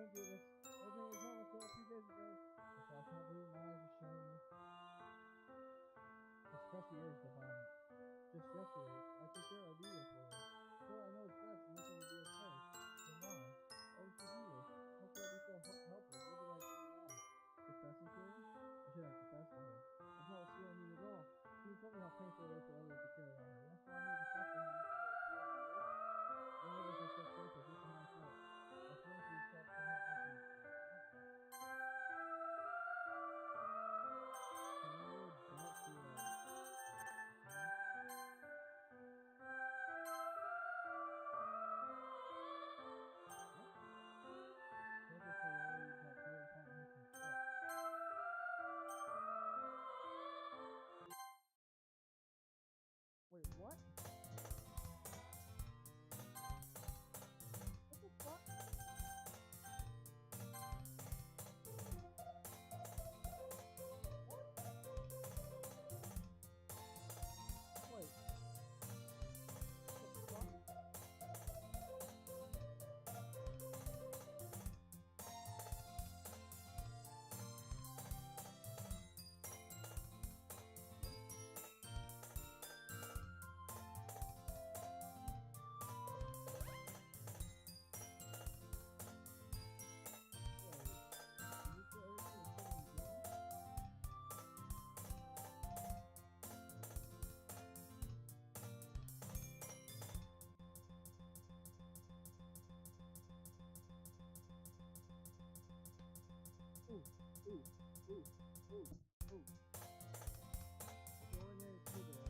know if he is, Devon. Just yesterday, I took care of Adidas for her. So I know it's best and everything will be okay. Devon, why would you do this? How could I be so helpless? What did I do wrong? Confessing to her? I should have confessed to her. That's not what Sierra needed at all. She told me how painful it is for others to carry on her. That's why I needed to stop her. One of us is so selfish, just how I felt. I suppose we felt somewhat guilty. Can I go back to Wait, what? What the fuck? Wait. What the fuck? Ooh, ooh, ooh, ooh, ooh. Going in to the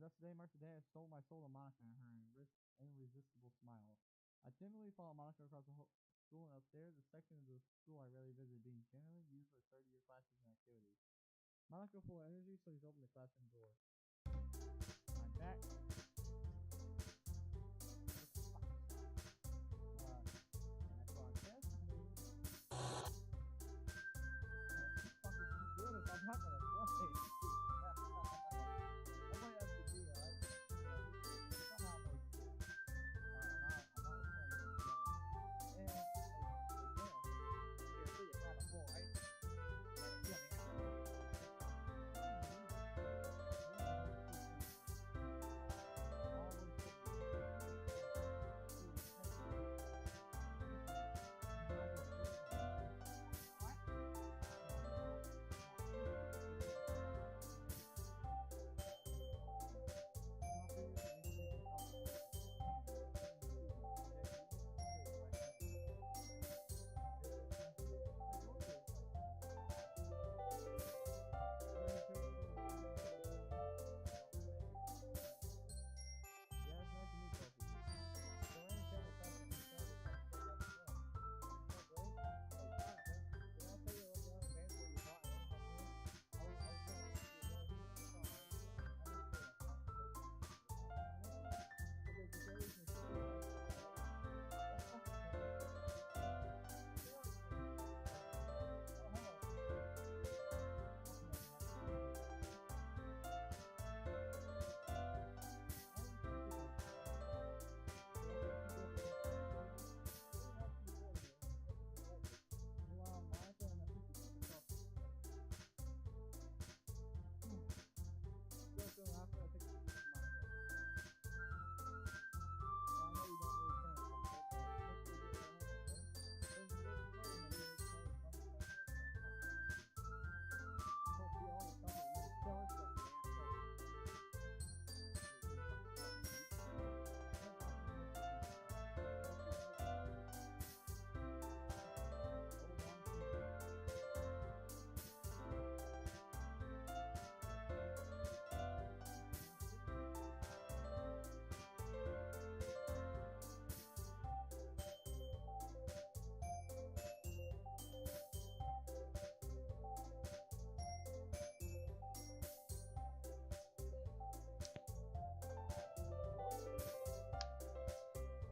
Yesterday marked the day I stole my soul to Monica and her irresistible smile. I timidly followed Monica across the whole school and upstairs, the section of the school I rarely visited being generally used for third-year classes and activities. Monica full of energy, so he's opened the classroom door. I'm back. And I saw a test. What the fuck is he doing if I'm not gonna play? I might have to do that. Somehow I'm not playing. And again, seriously, it's not a full ice.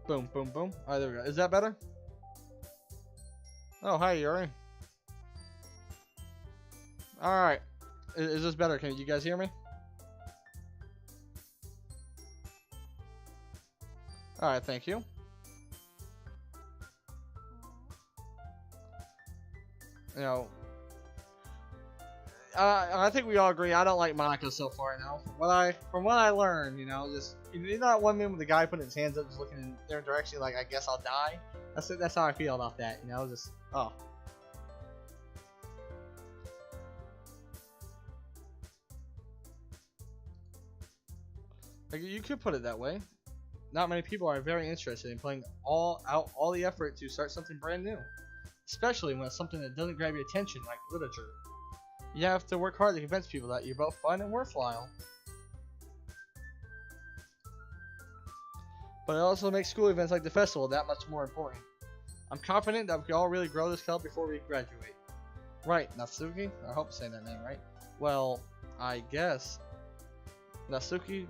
Boom, boom, boom. Alright, there we go. Is that better? Oh, hi, Yuri. Alright. Is this better? Can you guys hear me? Alright, thank you. You know, I think we all agree. I don't like Monica so far now. From what I learned, you know, just you know that one minute with the guy putting his hands up, just looking in their direction, like I guess I'll die. That's how I feel about that. You know, just oh. Like, you could put it that way. Not many people are very interested in putting all the effort to start something brand new, especially when it's something that doesn't grab your attention, like literature. You have to work hard to convince people that you're both fun and worthwhile. But it also makes school events like the festival that much more important. I'm confident that we can all really grow this club before we graduate. Right, Natsuki? I hope I'm saying that name right. Well, I guess. Natsuki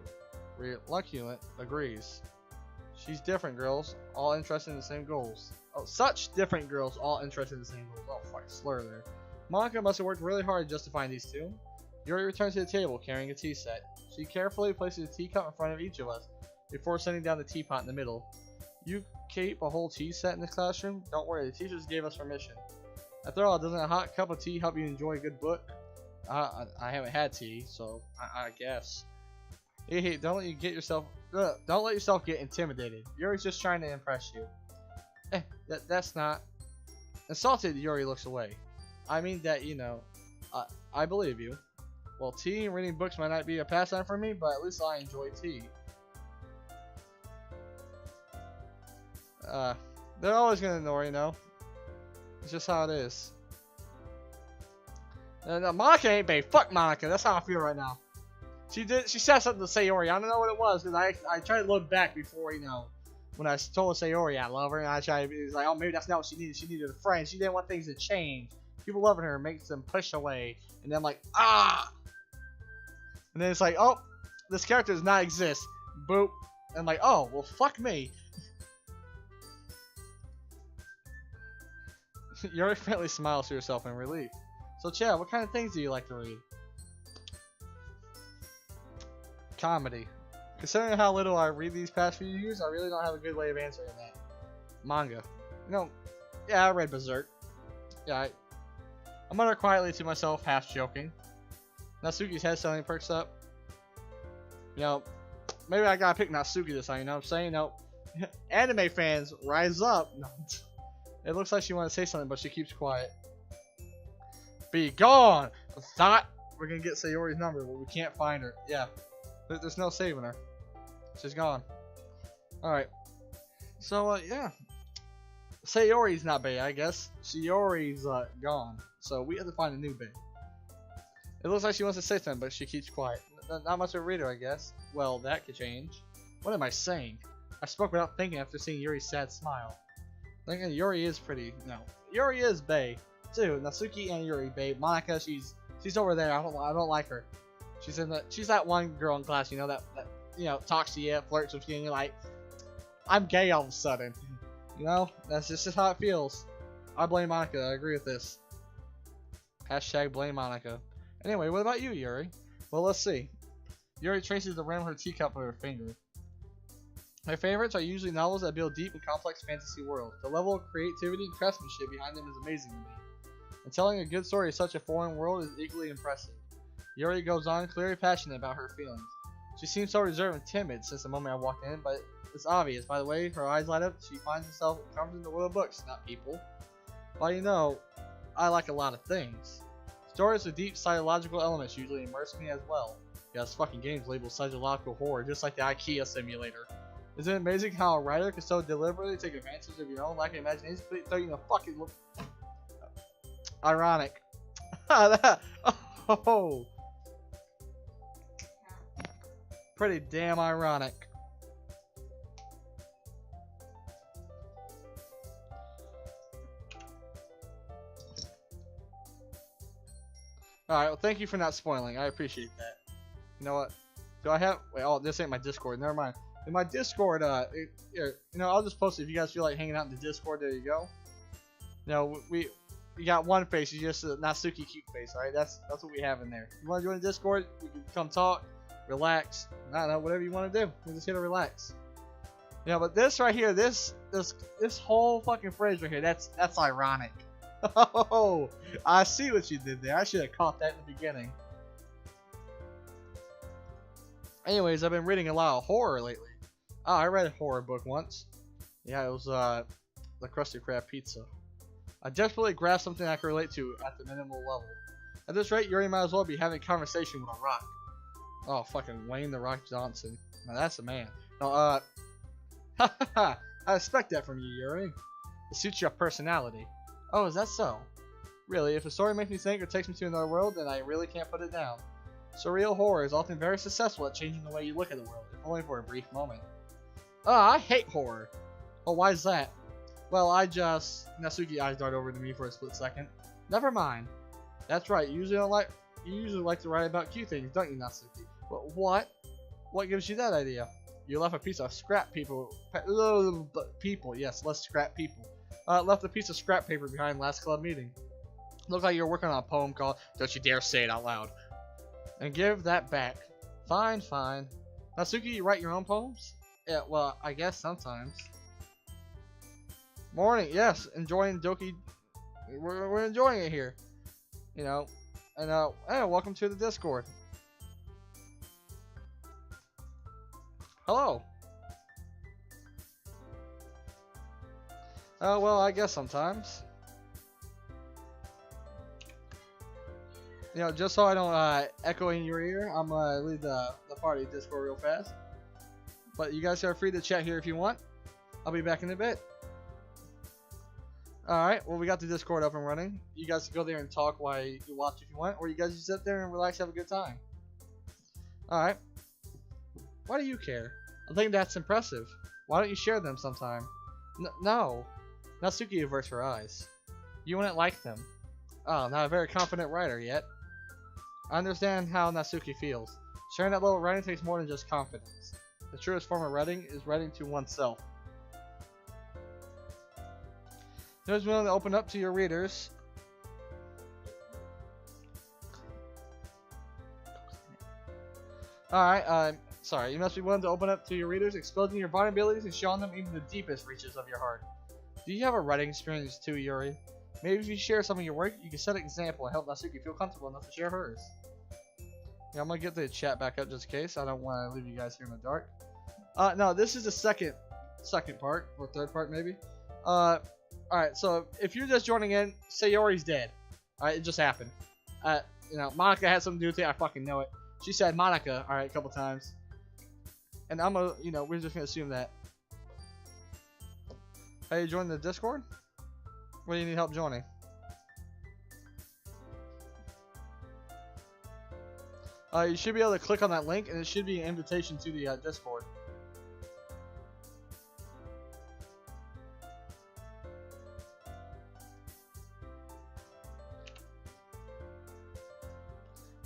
Reluctant agrees. She's different girls, all interested in the same goals. Oh, such different girls, all interested in the same goals. Oh, fuck, slur there. Monica must have worked really hard just to find these two. Yuri returns to the table carrying a tea set. She carefully places a teacup in front of each of us before setting down the teapot in the middle. You keep a whole tea set in this classroom? Don't worry, the teachers gave us permission. After all, doesn't a hot cup of tea help you enjoy a good book? I haven't had tea, so I guess. Hey, don't let yourself get intimidated. Yuri's just trying to impress you. That's not. Insulted, Yuri looks away. I mean that, you know, I believe you. Well, tea and reading books might not be a pastime for me, but at least I enjoy tea. They're always gonna ignore, you know. It's just how it is. No, Monica ain't babe. Fuck Monica. That's how I feel right now. She said something to Sayori. I don't know what it was, because I tried to look back before, you know, when I told Sayori I love her, and I tried, it was like, oh, maybe that's not what she needed. She needed a friend. She didn't want things to change. People loving her makes them push away. And then I'm like, ah! And then it's like, oh, this character does not exist. Boop. And I'm like, oh, well, fuck me. Yuri faintly smiles to herself in relief. So, Chad, what kind of things do you like to read? Comedy. Considering how little I read these past few years, I really don't have a good way of answering that. Manga. You know, yeah, I read Berserk. Yeah, I mutter quietly to myself, half joking. Natsuki's head suddenly perks up. You know, maybe I gotta pick Natsuki this time, you know what I'm saying? No. Anime fans, rise up! No. It looks like she wants to say something, but she keeps quiet. Be gone! I thought we're gonna get Sayori's number, but we can't find her. Yeah. There's no saving her. She's gone. Alright. So, yeah. Sayori's not Bae, I guess. Sayori's gone. So we have to find a new Bae. It looks like she wants to say something, but she keeps quiet. Not much of a reader, I guess. Well, that could change. What am I saying? I spoke without thinking after seeing Yuri's sad smile. Thinking Yuri is pretty. No. Yuri is Bae. Too. Natsuki and Yuri Bae. Monica, she's over there. I don't like her. She's that one girl in class, you know, that you know, talks to you, flirts with you, and you're like, I'm gay all of a sudden. You know, that's just how it feels. I blame Monica. I agree with this. Hashtag blame Monica. Anyway, what about you, Yuri? Well, let's see. Yuri traces the rim of her teacup with her finger. My favorites are usually novels that build deep and complex fantasy worlds. The level of creativity and craftsmanship behind them is amazing to me. And telling a good story of such a foreign world is equally impressive. Yuri goes on, clearly passionate about her feelings. She seems so reserved and timid since the moment I walked in, but it's obvious. By the way, her eyes light up. She finds herself comforted in the world of books, not people. But you know, I like a lot of things. Stories with deep psychological elements usually immerse me as well. Yeah, this fucking game's labeled psychological horror, just like the IKEA simulator. Isn't it amazing how a writer can so deliberately take advantage of your own lack of imagination, throw you in a fucking ironic. Oh, pretty damn ironic. Alright, well, thank you for not spoiling. I appreciate that. You know what? Do I have... Wait, oh, this ain't my Discord. Never mind. In my Discord, here, you know, I'll just post it if you guys feel like hanging out in the Discord. There you go. You know, we got one face. You just Natsuki cute face, alright? That's what we have in there. If you want to join the Discord, we can come talk, relax. I don't know, whatever you want to do. We're just here to relax. You know, but this right here, this whole fucking phrase right here, that's ironic. Oh, I see what you did there. I should have caught that in the beginning. Anyways, I've been reading a lot of horror lately. Oh, I read a horror book once. Yeah, it was The Krusty Krab Pizza. I desperately grasped something I could relate to at the minimal level. At this rate, Yuri might as well be having a conversation with a rock. Oh, fucking Wayne the Rock Johnson. Now that's a man. No, I expect that from you, Yuri. It suits your personality. Oh, is that so? Really, if a story makes me think or takes me to another world, then I really can't put it down. Surreal horror is often very successful at changing the way you look at the world, if only for a brief moment. Oh, I hate horror. Oh, why is that? Well, Natsuki eyes dart over to me for a split second. Never mind. That's right, you usually like to write about cute things, don't you, Natsuki? But what? What gives you that idea? You left a piece of scrap people. Yes, let's scrap people. Left a piece of scrap paper behind last club meeting. Looked like you were working on a poem called Don't You Dare Say It Out Loud. And give that back. Fine, fine. Natsuki, you write your own poems? Yeah, well, I guess sometimes. Morning, yes, enjoying doki. We're enjoying it here. You know, and hey, welcome to the Discord. Hello. Oh, well, I guess sometimes. You know, just so I don't echo in your ear, I'm gonna leave the party Discord real fast. But you guys are free to chat here if you want. I'll be back in a bit. Alright, well, we got the Discord up and running. You guys can go there and talk while you watch if you want, or you guys just sit there and relax, have a good time. Alright. Why do you care? I think that's impressive. Why don't you share them sometime? No. Natsuki averts her eyes. You wouldn't like them. Oh, not a very confident writer yet. I understand how Natsuki feels. Sharing that level of writing takes more than just confidence. The truest form of writing is writing to oneself. Who's willing to open up to your readers? Alright, sorry, you must be willing to open up to your readers, exposing your vulnerabilities and showing them even the deepest reaches of your heart. Do you have a writing experience too, Yuri? Maybe if you share some of your work, you can set an example and help Natsuki feel comfortable enough to share hers. Yeah, I'm gonna get the chat back up just in case. I don't want to leave you guys here in the dark. No, this is the second part, or third part maybe. Alright, so if you're just joining in, Sayori's dead. Alright, it just happened. You know, Monica had something to do with it, I fucking know it. She said Monica, alright, a couple times. And we're just gonna assume that. Hey, you joined the Discord? What do you need help joining? You should be able to click on that link and it should be an invitation to the Discord.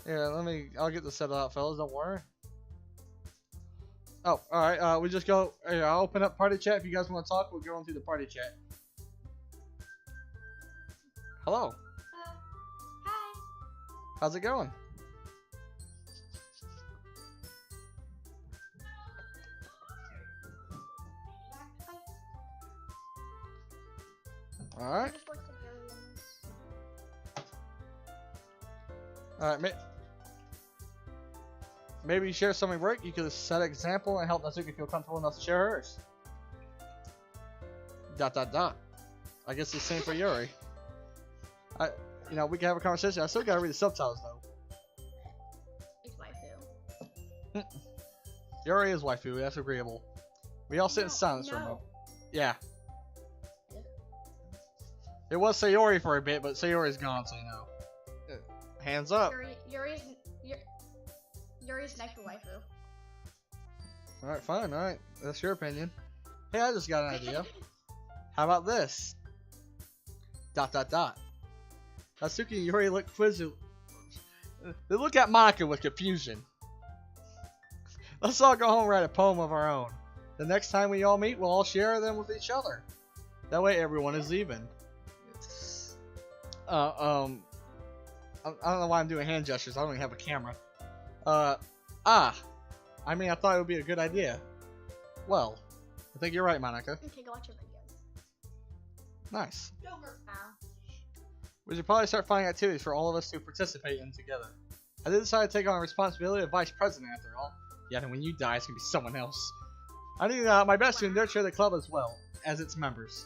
Yeah, I'll get this set up, fellas, don't worry. Oh, alright, we just go, I'll open up party chat. If you guys want to talk, we'll go into the party chat. Hello. Hi. How's it going? Alright. Alright, maybe you share some of your work. You could set an example and help Natsuki feel comfortable enough to share hers. ... I guess it's the same for Yuri. We can have a conversation. I still gotta read the subtitles though. It's waifu. Yuri is waifu, that's agreeable. We all sit in silence for a moment. Yeah. It was Sayori for a bit, but Sayori's gone, so you know. Hands up. Yuri's next to waifu. Alright, fine, alright. That's your opinion. Hey, I just got an idea. How about this? ... Natsuki and Yuri look quizzical. They look at Monica with confusion. Let's all go home and write a poem of our own. The next time we all meet, we'll all share them with each other. That way everyone is even. I don't know why I'm doing hand gestures. I don't even have a camera. I mean, I thought it would be a good idea. Well, I think you're right, Monica. Okay, go watch your videos. Nice. Over. We should probably start finding activities for all of us to participate in together. I did decide to take on the responsibility of vice president after all. Yeah, and when you die, it's gonna be someone else. I need my best to nurture the club as well as its members.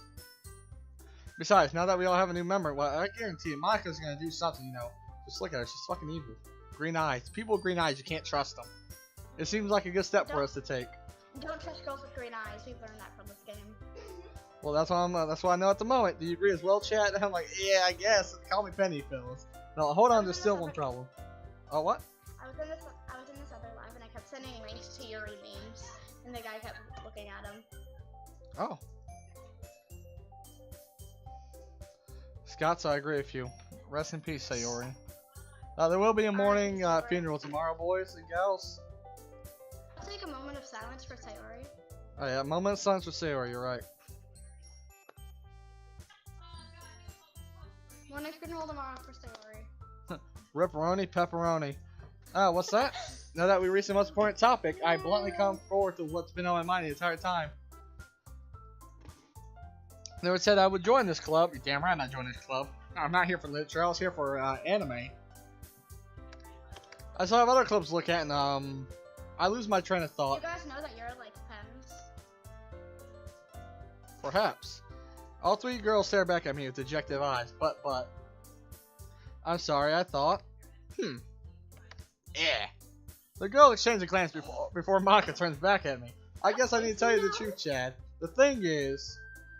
Besides, now that we all have a new member, well, I guarantee you, Monica's gonna do something. Just look at her; she's fucking evil. Green eyes. People with green eyes, you can't trust them. It seems like a good step for us to take. Don't trust girls with green eyes. We've learned that from this game. Well, that's what I know at the moment. Do you agree as well, chat? I'm like, yeah, I guess. Call me Penny, fellas. No, hold on. There's still one problem. Oh, what? I was in this other live and I kept sending links to Yuri memes, and the guy kept looking at them. Oh. Scott's, I agree with you. Rest in peace, Sayori. There will be a morning funeral tomorrow, boys and gals. I'll take a moment of silence for Sayori. Oh yeah, moment of silence for Sayori. You're right. Morning funeral tomorrow for Sayori. Ripperoni, pepperoni. What's that? Now that we reached the most important topic, I bluntly come forward to what's been on my mind the entire time. Never said I would join this club. You're damn right I'm not joining this club. I'm not here for literature. I was here for anime. I still have other clubs to look at, and I lose my train of thought. You guys know that Yuri likes pens? Perhaps. All three girls stare back at me with dejected eyes, but. I'm sorry, I thought. Yeah. The girl exchanged a glance before Monica turns back at me. I guess I need to tell you the truth, Chad. The thing is,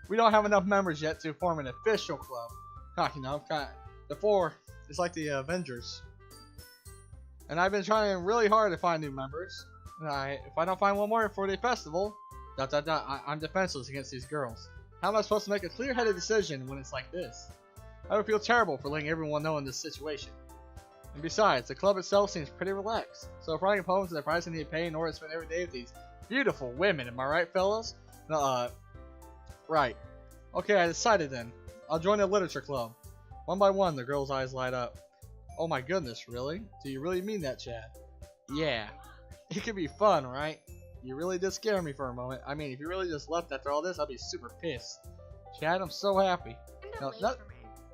we don't have enough members yet to form an official club. The four is like the Avengers. And I've been trying really hard to find new members. And if I don't find one more for the festival, I'm defenseless against these girls. How am I supposed to make a clear-headed decision when it's like this? I would feel terrible for letting everyone know in this situation. And besides, the club itself seems pretty relaxed. So if writing poems is the price I need to pay in order to spend every day with these beautiful women, am I right, fellas? No, right. Okay, I decided then. I'll join the literature club. One by one, the girl's eyes light up. Oh my goodness, really? Do you really mean that, Chad? Yeah. It could be fun, right? You really did scare me for a moment. I mean, if you really just left after all this, I'd be super pissed. Chad, I'm so happy. No,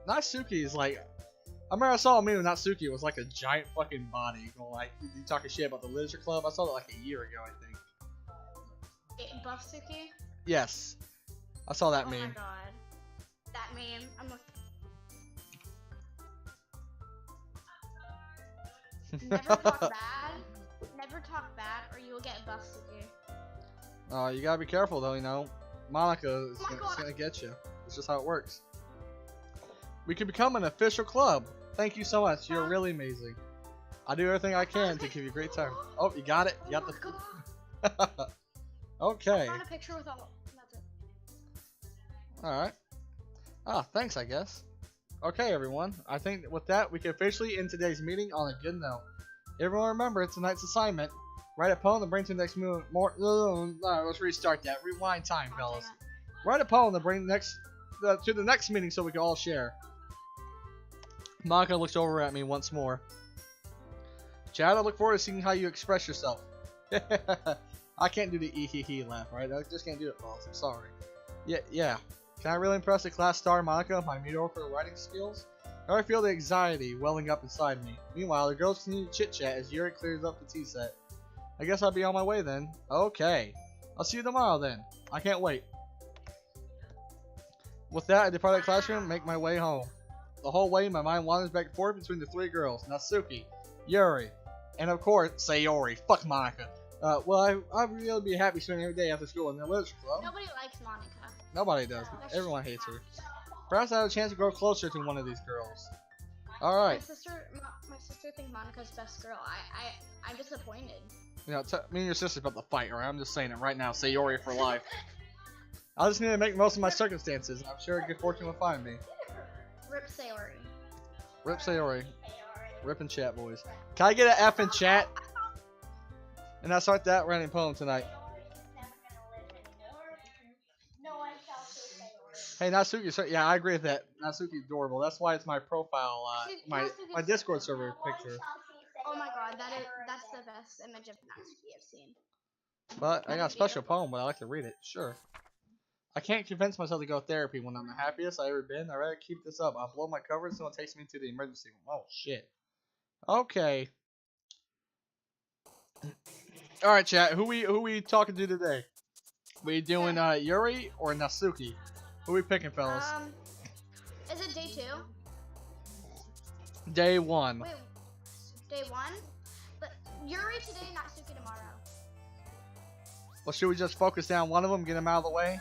Natsuki is like... I remember I saw a meme of Natsuki. It was like a giant fucking body. Going like, you talking shit about the literature club? I saw it like a year ago, I think. Buffsuki? Yes. I saw that Oh meme. my god. That meme. Never talk bad. Never talk bad or you will get Buffsuki. You gotta be careful though, you know. Monica is gonna get you. It's just how it works. We can become an official club. Thank you so much. You're really amazing. I'll do everything I can to give you a great time. Oh, you got it? You got the... Okay. I found a picture with all... That's it. Alright. Ah, thanks, I guess. Okay, everyone. I think with that, we can officially end today's meeting on a good note. Everyone remember, tonight's assignment. Write a poem to bring to the next meeting. Let's restart that. Rewind time, fellas. Write a poem to bring to the next meeting so we can all share. Monica looks over at me once more. Chad, I look forward to seeing how you express yourself. I can't do the ee-hee-hee laugh, right? I just can't do it, fellas. I'm sorry. Yeah. Can I really impress the class star Monica with my mediocre writing skills? Now I feel the anxiety welling up inside me. Meanwhile, the girls continue to chit-chat as Yuri clears up the tea set. I guess I'll be on my way then. Okay. I'll see you tomorrow then. I can't wait. With that, I depart the classroom and make my way home. The whole way, my mind wanders back and forth between the three girls, Natsuki, Yuri, and of course, Sayori. Fuck Monica. Well, I'd really be happy spending every day after school in the literature club. Nobody likes Monica. Nobody does. Everyone hates her. Perhaps I have a chance to grow closer to one of these girls. Alright. My sister thinks Monica's best girl. I'm disappointed. You know, me and your sister's about to fight, alright? I'm just saying it right now. Sayori for life. I just need to make most of my circumstances, and I'm sure good fortune will find me. Rip Sayori. Rip Sayori. Rip in chat, boys. Can I get an F in chat? And I start that writing poem tonight. Hey, Natsuki, yeah, I agree with that. Natsuki's adorable. That's why it's my profile, my Discord server picture. Oh my god, that's the best image of Natsuki I've seen. But I got a special poem, but I like to read it. Sure. I can't convince myself to go to therapy when I'm the happiest I've ever been. I'd rather keep this up. I'll blow my cover and someone takes me to the emergency room. Oh, shit. Okay. Alright, chat. Who we talking to today? We doing Yuri or Natsuki? Who we picking, fellas? Is it day 2? Day 1. Wait, day 1? But Yuri today, Natsuki tomorrow. Well, should we just focus down one of them, get them out of the way?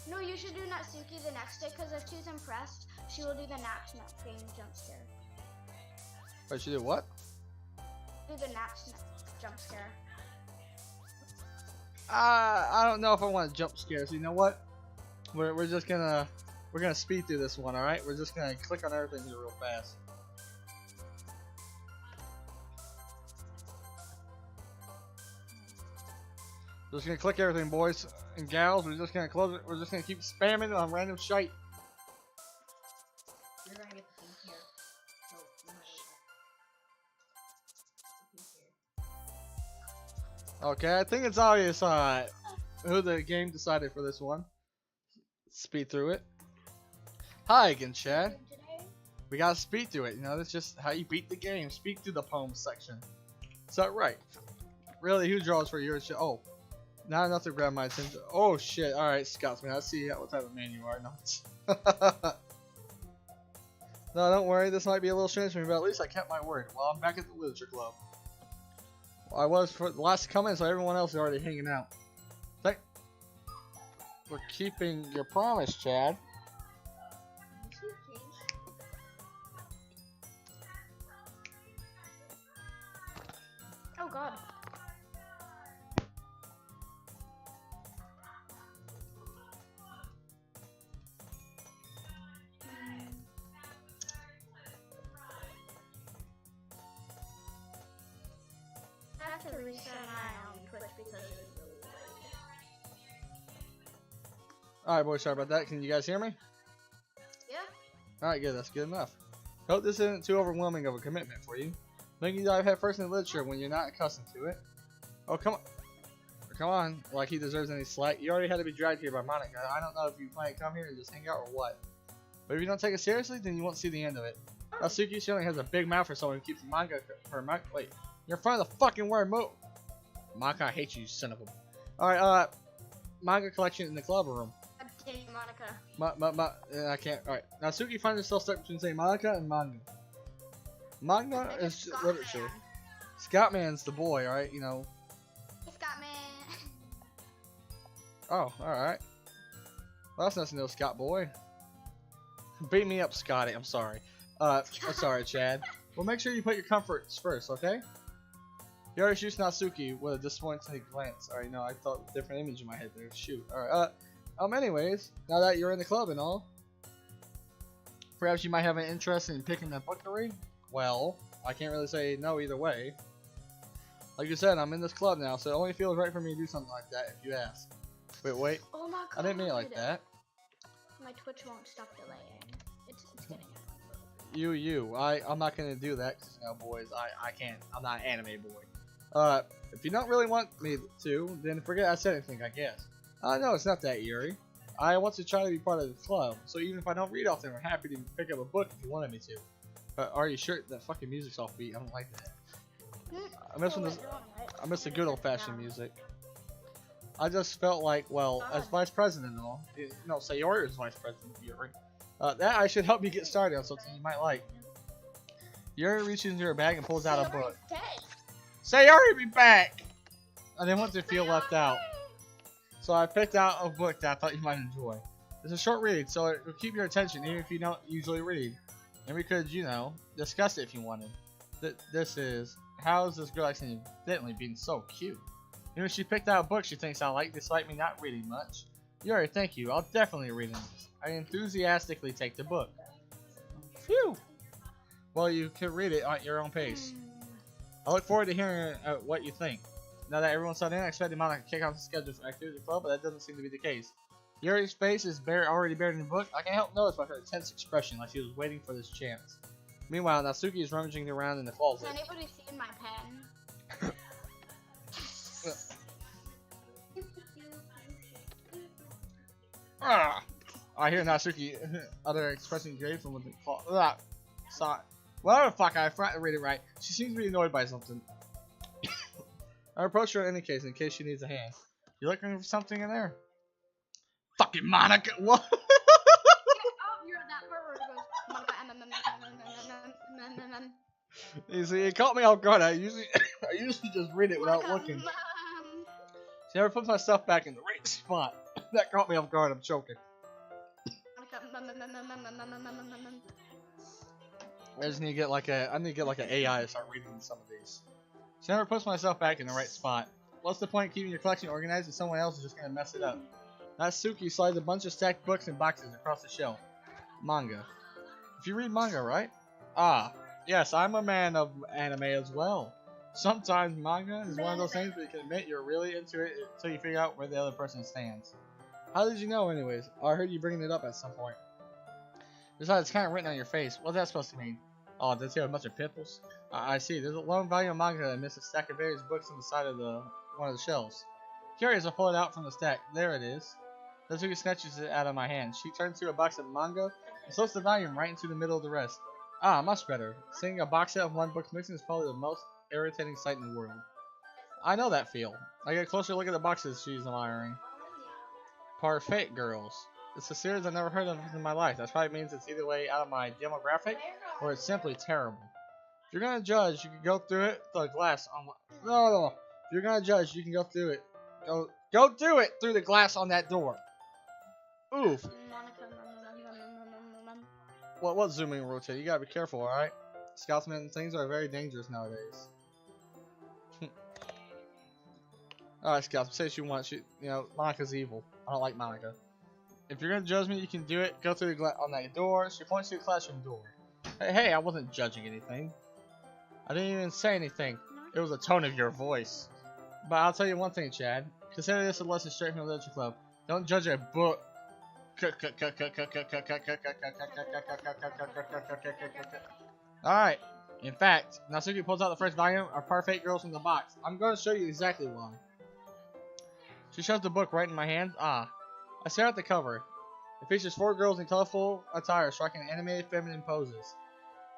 No, you should do Natsuki the next day, because if she's impressed, she will do the naps game jump scare. Wait, she do what? Do the naps jump scare. I don't know if I want to jump scares. You know what? We're just gonna speed through this one. All right, we're just gonna click on everything here real fast. Just gonna click everything, boys and gals. We're just gonna close it. We're just gonna keep spamming on random shite. You're gonna get the thing here. So you might Okay, I think it's obvious who the game decided for this one. Speed through it. Hi again, Chad. We gotta speed through it. You know, that's just how you beat the game. Speak through the poem section. Is that right? Really, who draws for your show? Oh. Not enough to grab my attention. Oh shit! All right, Scotsman. I see what type of man you are. No, no, don't worry. This might be a little strange for me, but at least I kept my word. Well, I'm back at the literature club. Well, I was for the last comment, so everyone else is already hanging out. Thank for keeping your promise, Chad. god. I have to reset my Twitch because it's really late. Alright, boys, sorry about that. Can you guys hear me? Yeah? Alright, good. That's good enough. Hope this isn't too overwhelming of a commitment for you. Making you dive headfirst into literature when you're not accustomed to it. Oh, come on. Come on. Like he deserves any slack. You already had to be dragged here by Monica. I don't know if you plan to come here and just hang out or what. But if you don't take it seriously, then you won't see the end of it. Natsuki certainly has a big mouth for someone who keeps manga wait. You're in front of the fucking word. Monica, I hate you, son of a... Alright, manga collection in the club room. Hey, Monica. I can't. Alright. Natsuki finds herself stuck between saying Monica and manga. Manga Like is a literature. Scotman. Scoutman's the boy, alright? You know. Scotman. Oh, alright. Well, that's nothing to know, Scott boy. Beat me up, Scotty. I'm sorry. I'm sorry, Chad. Well, make sure you put your comforts first, okay? Yori shoots Natsuki with a disappointed glance. Alright, no, I thought a different image in my head there. Shoot. Alright, anyways, now that you're in the club and all, perhaps you might have an interest in picking that book to read? Well, I can't really say no either way. Like you said, I'm in this club now, so it only feels right for me to do something like that if you ask. Wait. Oh my god. I didn't mean it like that. My Twitch won't stop delaying. It's getting I'm not gonna do that, 'cause, you know, boys, I can't. I'm not an anime boy. If you don't really want me to, then forget I said anything, I guess. No, it's not that, Yuri. I want to try to be part of the club, so even if I don't read often, I'm happy to pick up a book if you wanted me to. But are you sure that fucking music's offbeat? I don't like that. I miss the good old-fashioned music. I just felt like, well, as vice president and all, no, Sayori is vice president, Yuri. That I should help you get started on something you might like. Yuri reaches into her bag and pulls out a book. Sayori, be back! I didn't want to feel left out, so I picked out a book that I thought you might enjoy. It's a short read, so it will keep your attention even if you don't usually read. And we could, you know, discuss it if you wanted. This is, how is this girl accidentally being so cute? You know, she picked out a book she thinks I like, despite me not reading much. Yuri, thank you. I'll definitely read it. I enthusiastically take the book. Phew! Well, you can read it at your own pace. I look forward to hearing what you think. Now that everyone's settled in, I expected Monica to kick off the schedule for Activity Club, but that doesn't seem to be the case. Yuri's face is already buried in the book. I can't help notice by her tense expression, like she was waiting for this chance. Meanwhile, Natsuki is rummaging around in the closet. Can anybody see my pen? I hear Natsuki other expressing grave from within the closet. Whatever the fuck, I forgot to read it right. She seems to be annoyed by something. I approach her in case she needs a hand. You looking for something in there? Fucking Monica! What? Oh, you're that pervert who goes, Monica. You see, it caught me off guard. I usually just read it without looking. See, I never put my stuff back in the right spot. That caught me off guard. I'm choking. I just need to get like an AI to start reading some of these. She never puts myself back in the right spot. What's the point of keeping your collection organized if someone else is just gonna mess it up? Natsuki slides a bunch of stacked books and boxes across the shelf. Manga. If you read manga, right? Ah, yes, I'm a man of anime as well. Sometimes manga is one of those things where you can admit you're really into it until you figure out where the other person stands. How did you know anyways? Oh, I heard you bringing it up at some point. Besides, it's kind of written on your face. What's that supposed to mean? Oh, does he have a bunch of pimples? I see. There's a long volume of manga amidst a stack of various books on the side of one of the shelves. Curious, I pull it out from the stack. There it is. Natsuki snatches it out of my hand. She turns to a box of manga and slips the volume right into the middle of the rest. Ah, much better. Seeing a box set of one book missing is probably the most irritating sight in the world. I know that feel. I get a closer look at the boxes she's admiring. Parfait Girls. It's a series I've never heard of in my life. That probably means it's either way out of my demographic or it's simply terrible. If you're gonna judge, you can go through it through the glass on. No. If you're gonna judge, you can go through it. Go do it through the glass on that door. Oof. What zooming and rotate? You gotta be careful, alright? Scoutsmen, things are very dangerous nowadays. Alright, Scout, say what you want. Monika's evil. I don't like Monika. If you're gonna judge me, you can do it. Go through on that door. She points to the classroom door. Hey, I wasn't judging anything. I didn't even say anything. It was the tone of your voice. But I'll tell you one thing, Chad. Consider this a lesson straight from the Literature Club. Don't judge a book. Alright. In fact, Natsuki pulls out the first volume of Parfait Girls from the box. I'm going to show you exactly why. She shoves the book right in my hands. I stare at the cover. It features 4 girls in colorful attire striking animated feminine poses.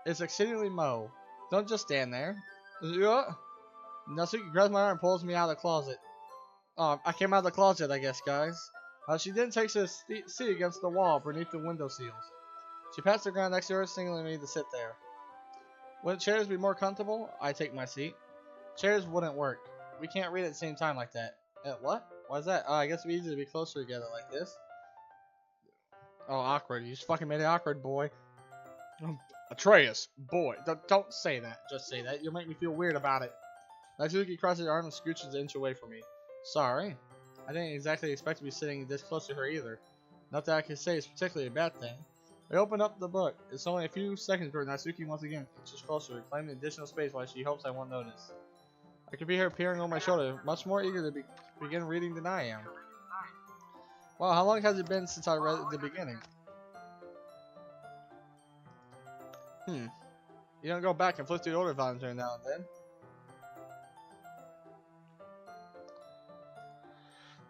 It's exceedingly Mo. Don't just stand there. Natsuki grabs my arm and pulls me out of the closet. I came out of the closet, I guess, guys. She then takes a seat against the wall beneath the window seals. She pats the ground next to her, signaling me to sit there. Would chairs be more comfortable? I take my seat. Chairs wouldn't work. We can't read at the same time like that. What? Why is that? I guess it'd be easier to be closer together like this. Oh, awkward. You just fucking made it awkward, boy. Atreus, boy. Don't say that. Just say that. You'll make me feel weird about it. Natsuki crosses her arm and scooches an inch away from me. Sorry. I didn't exactly expect to be sitting this close to her either. Not that I can say it's particularly a bad thing. I open up the book. It's only a few seconds before Natsuki once again inches closer, claiming additional space while she hopes I won't notice. I can be her peering over my shoulder, much more eager to begin reading than I am. Wow, how long has it been since I read at the beginning? You don't go back and flip through the older volumes every now and then.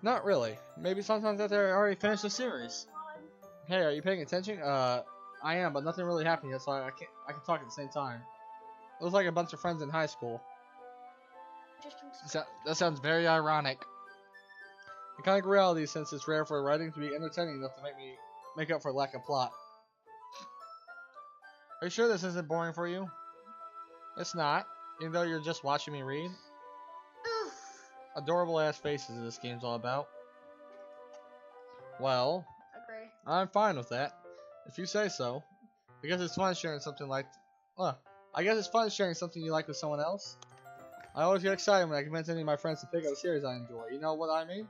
Not really. Maybe sometimes after I already finished the series. Hey, are you paying attention? I am, but nothing really happened yet, so I can talk at the same time. It was like a bunch of friends in high school. That sounds very ironic. I kind of like reality since it's rare for writing to be entertaining enough to make up for lack of plot. Are you sure this isn't boring for you? It's not, even though you're just watching me read. Adorable ass faces this game's all about. Well, Agree. I'm fine with that, if you say so. I guess it's fun sharing something you like with someone else. I always get excited when I convince any of my friends to pick up a series I enjoy. You know what I mean? ...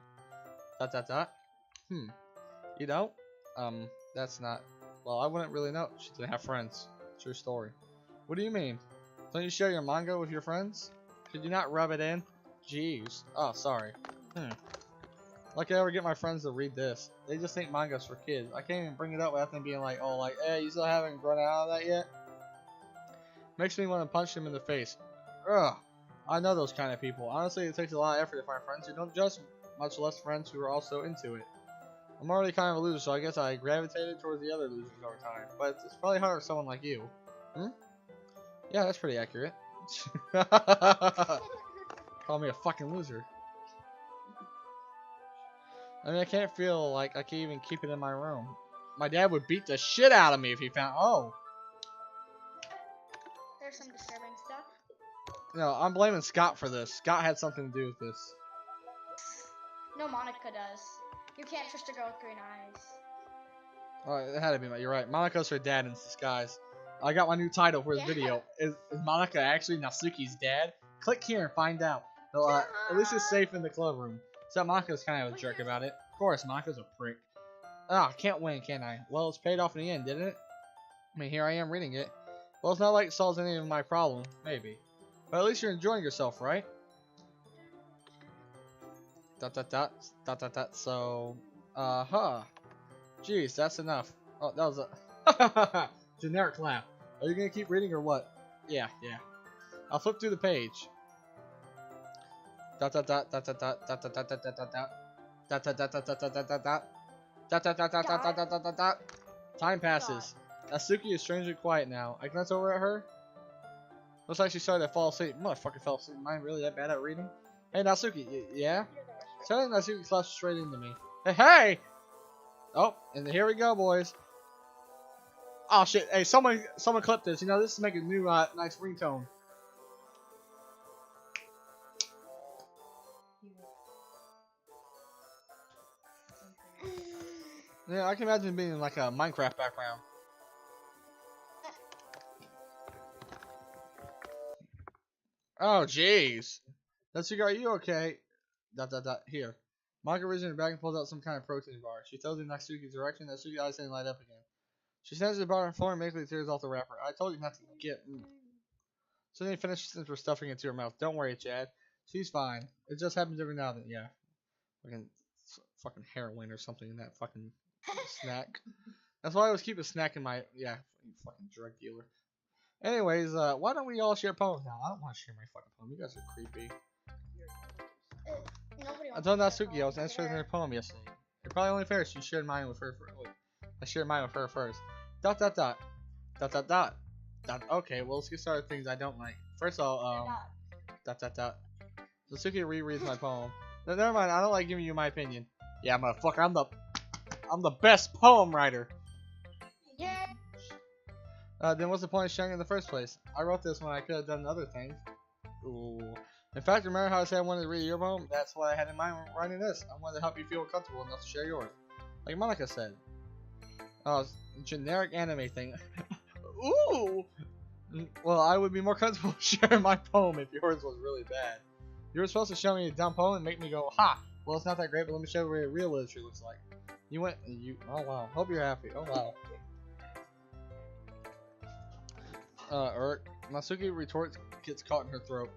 You don't? That's not... Well, I wouldn't really know. She didn't have friends. True story. What do you mean? Don't you share your manga with your friends? Could you not rub it in? Jeez. Oh, sorry. Like I ever get my friends to read this. They just think manga's for kids. I can't even bring it up without them being like, oh, like, hey, you still haven't grown out of that yet? Makes me want to punch them in the face. Ugh. I know those kind of people. Honestly, it takes a lot of effort to find friends who don't judge, much less friends who are also into it. I'm already kind of a loser, so I guess I gravitated towards the other losers over time. But it's probably hard for someone like you. Yeah, that's pretty accurate. Call me a fucking loser. I mean, I can't feel like I can even keep it in my room. My dad would beat the shit out of me if he found... Oh. There's some disturbing stuff. No, I'm blaming Scott for this. Scott had something to do with this. No, Monica does. You can't trust a girl with green eyes. Oh, it had to be. You're right. Monika's her dad in disguise. I got my new title for this video. Is Monika actually Natsuki's dad? Click here and find out. So, at least it's safe in the club room. So Monika's kind of a jerk about it. Of course, Monika's a prick. I can't win, can I? Well, it's paid off in the end, didn't it? I mean, here I am reading it. Well, it's not like it solves any of my problem. Maybe. But at least you're enjoying yourself, right? ... So, Jeez, that's enough. Oh, that was a generic laugh. Are you gonna keep reading or what? Yeah. I'll flip through the page. Time passes. Natsuki is strangely quiet now. I glance over at her. Looks like she started to fall asleep. Motherfucker fell asleep. Am I really that bad at reading? Hey, Natsuki, yeah? Suddenly, Natsuki slaps straight into me. Hey! Oh, and here we go, boys. Oh shit! Hey, someone clip this. You know, this is making a new nice ringtone. Yeah, I can imagine being in like a Minecraft background. Oh jeez. Natsuki, are you okay? Here. Monica reaches in her bag and pulls out some kind of protein bar. She throws it in Natsuki's direction. Natsuki's eyes suddenly light up again. She snatches the bar on the floor and immediately tears off the wrapper. I told you not to get. So then he finishes since we're stuffing it into her mouth. Don't worry, Chad. She's fine. It just happens every now and then. Yeah. Fucking heroin or something in that fucking snack. That's why I always keep a snack in my. Yeah, fucking drug dealer. Anyways, why don't we all share poems now? I don't want to share my fucking poem. You guys are creepy. Nobody I wants told to Natsuki I was interested in her poem yesterday. It's probably only fair she shared mine with her first. Wait, I shared mine with her first. ... Okay, well, let's get started with things I don't like. First of all, ... Natsuki rereads my poem. No, never mind, I don't like giving you my opinion. Yeah, motherfucker, I'm the best poem writer. Yeah. Then what's the point of sharing in the first place? I wrote this when I could have done other things. Ooh. In fact, remember how I said I wanted to read your poem? That's what I had in mind when writing this. I wanted to help you feel comfortable enough to share yours. Like Monica said. Oh, generic anime thing. Ooh! Well, I would be more comfortable sharing my poem if yours was really bad. You were supposed to show me a dumb poem and make me go, ha! Well, it's not that great, but let me show you what real literature looks like. Oh wow. Hope you're happy. Oh wow. Natsuki retorts, gets caught in her throat.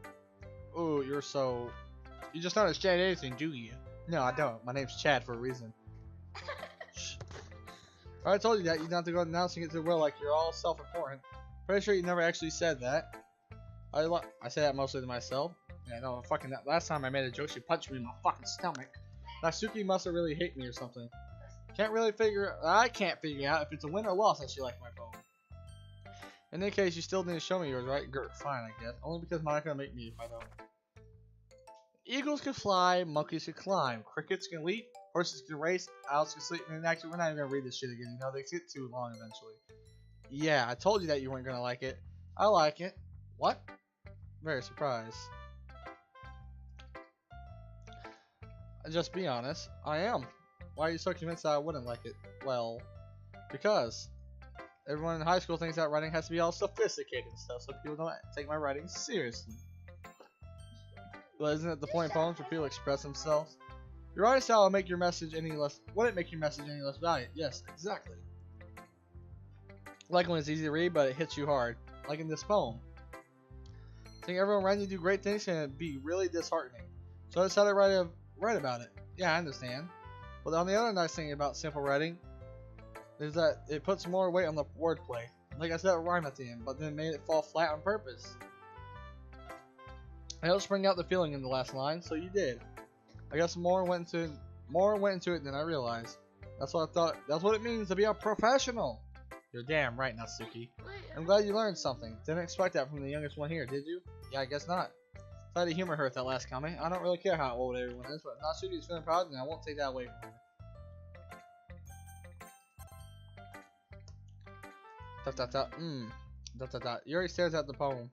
Ooh, you just don't understand anything, do you? No, I don't. My name's Chad for a reason. I told you that. You don't have to go announcing it to the world like you're all self-important. Pretty sure you never actually said that. I say that mostly to myself. Yeah, no, fucking that last time I made a joke, she punched me in my fucking stomach. Natsuki must have really hate me or something. I can't figure out if it's a win or loss that she liked my poem. In any case, you still didn't show me yours, right? Gert, fine, I guess. Only because Monica will make me if I don't. Eagles can fly, monkeys can climb, crickets can leap, horses can race, owls can sleep, and actually, we're not even gonna read this shit again. You know, they get too long eventually. Yeah, I told you that you weren't gonna like it. I like it. What? Very surprised. Just be honest. I am. Why are you so convinced that I wouldn't like it? Well, because everyone in high school thinks that writing has to be all sophisticated and stuff, so people don't take my writing seriously. Well, isn't it the point of poems where people express themselves? Your writing style will make your message any less. Wouldn't make your message any less valued. Yes, exactly. Like when it's easy to read, but it hits you hard. Like in this poem. Seeing everyone around you do great things can be really disheartening. So I decided to write about it. Yeah, I understand. But on the other nice thing about simple writing is that it puts more weight on the wordplay. Like I said, a rhyme at the end, but then made it fall flat on purpose. I helped bring out the feeling in the last line, so you did. I guess more went into it than I realized. That's what I thought. That's what it means to be a professional. You're damn right, Natsuki. I'm glad you learned something. Didn't expect that from the youngest one here, did you? Yeah, I guess not. Tried to humor her with that last comment. I don't really care how old everyone is, but Natsuki's feeling proud, and I won't take that away from her. Yuri stares at the poem.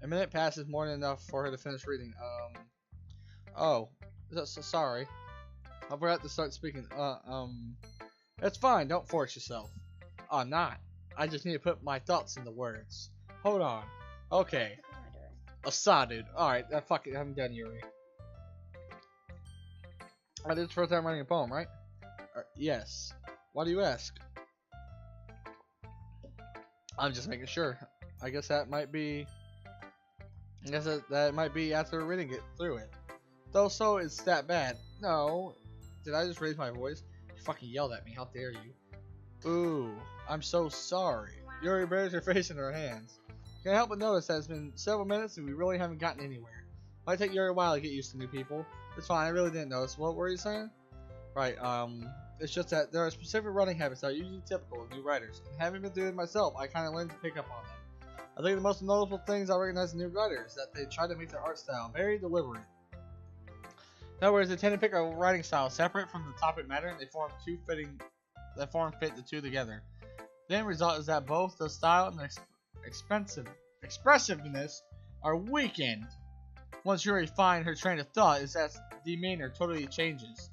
A minute passes, more than enough for her to finish reading. Oh, sorry. I forgot to start speaking. It's fine. Don't force yourself. I'm not. I just need to put my thoughts into words. Hold on. Okay. Dude. Alright, fuck it. I'm done, Yuri. This is the first time writing a poem, right? Yes. Why do you ask? I'm just making sure. I guess that might be. I guess that might be after reading it through it. Though, so it's that bad. No. Did I just raise my voice? You fucking yelled at me. How dare you? Ooh. I'm so sorry. Yuri buries her face in her hands. Can't help but notice that it's been several minutes and we really haven't gotten anywhere. Might take Yuri a while to get used to new people. It's fine. I really didn't notice. What were you saying? Right. It's just that there are specific writing habits that are usually typical of new writers. And having been doing it myself, I kind of learned to pick up on them. I think the most notable things I recognize in new writers is that they try to make their art style very deliberate. In other words, they tend to pick a writing style separate from the topic matter, and they form fit the two together. The end result is that both the style and the expressiveness are weakened. Once Yuri finds her train of thought, is that demeanor totally changes.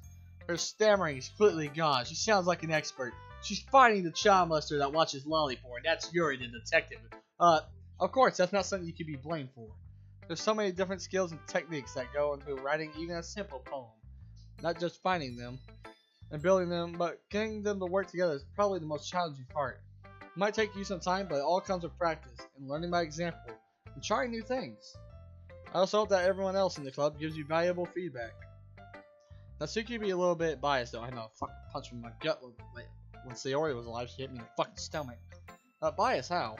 Her stammering is completely gone. She sounds like an expert. She's fighting the child molester that watches Lolly porn. That's Yuri, the detective. Of course, that's not something you can be blamed for. There's so many different skills and techniques that go into writing even a simple poem. Not just finding them and building them, but getting them to work together is probably the most challenging part. It might take you some time, but it all comes with practice and learning by example and trying new things. I also hope that everyone else in the club gives you valuable feedback. Natsuki be a little bit biased though. I know, fucking punch me in my gut when Sayori was alive. She hit me in the fucking stomach. Bias how?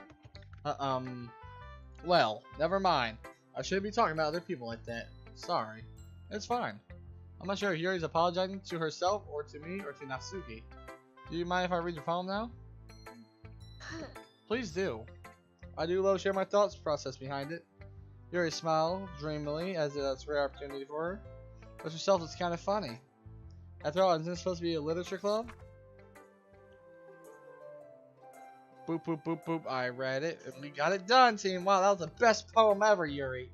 Well, never mind. I shouldn't be talking about other people like that. Sorry. It's fine. I'm not sure if Yuri's apologizing to herself or to me or to Natsuki. Do you mind if I read your poem now? Please do. I do love share my thoughts process behind it. Yuri smiled dreamily as it's a rare opportunity for her. But herself is kind of funny. After all, isn't this supposed to be a literature club? Boop boop boop boop. I read it. We got it done, team. Wow, that was the best poem ever, Yuri.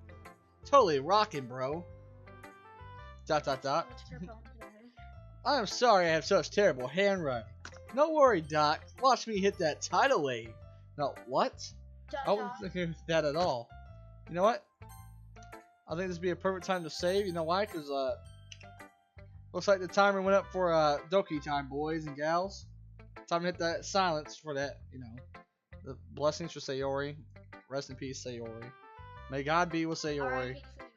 Totally rocking, bro. Dot dot dot. What's your poem today? I am sorry I have such terrible handwriting. No worry, Doc. Watch me hit that tidal wave. No, what? I wasn't thinking of that at all. You know what? I think this would be a perfect time to save. You know why? Because, looks like the timer went up for, doki time, boys and gals. Time to hit that silence for that, you know. The blessings for Sayori. Rest in peace, Sayori. May God be with Sayori. R.I.P. for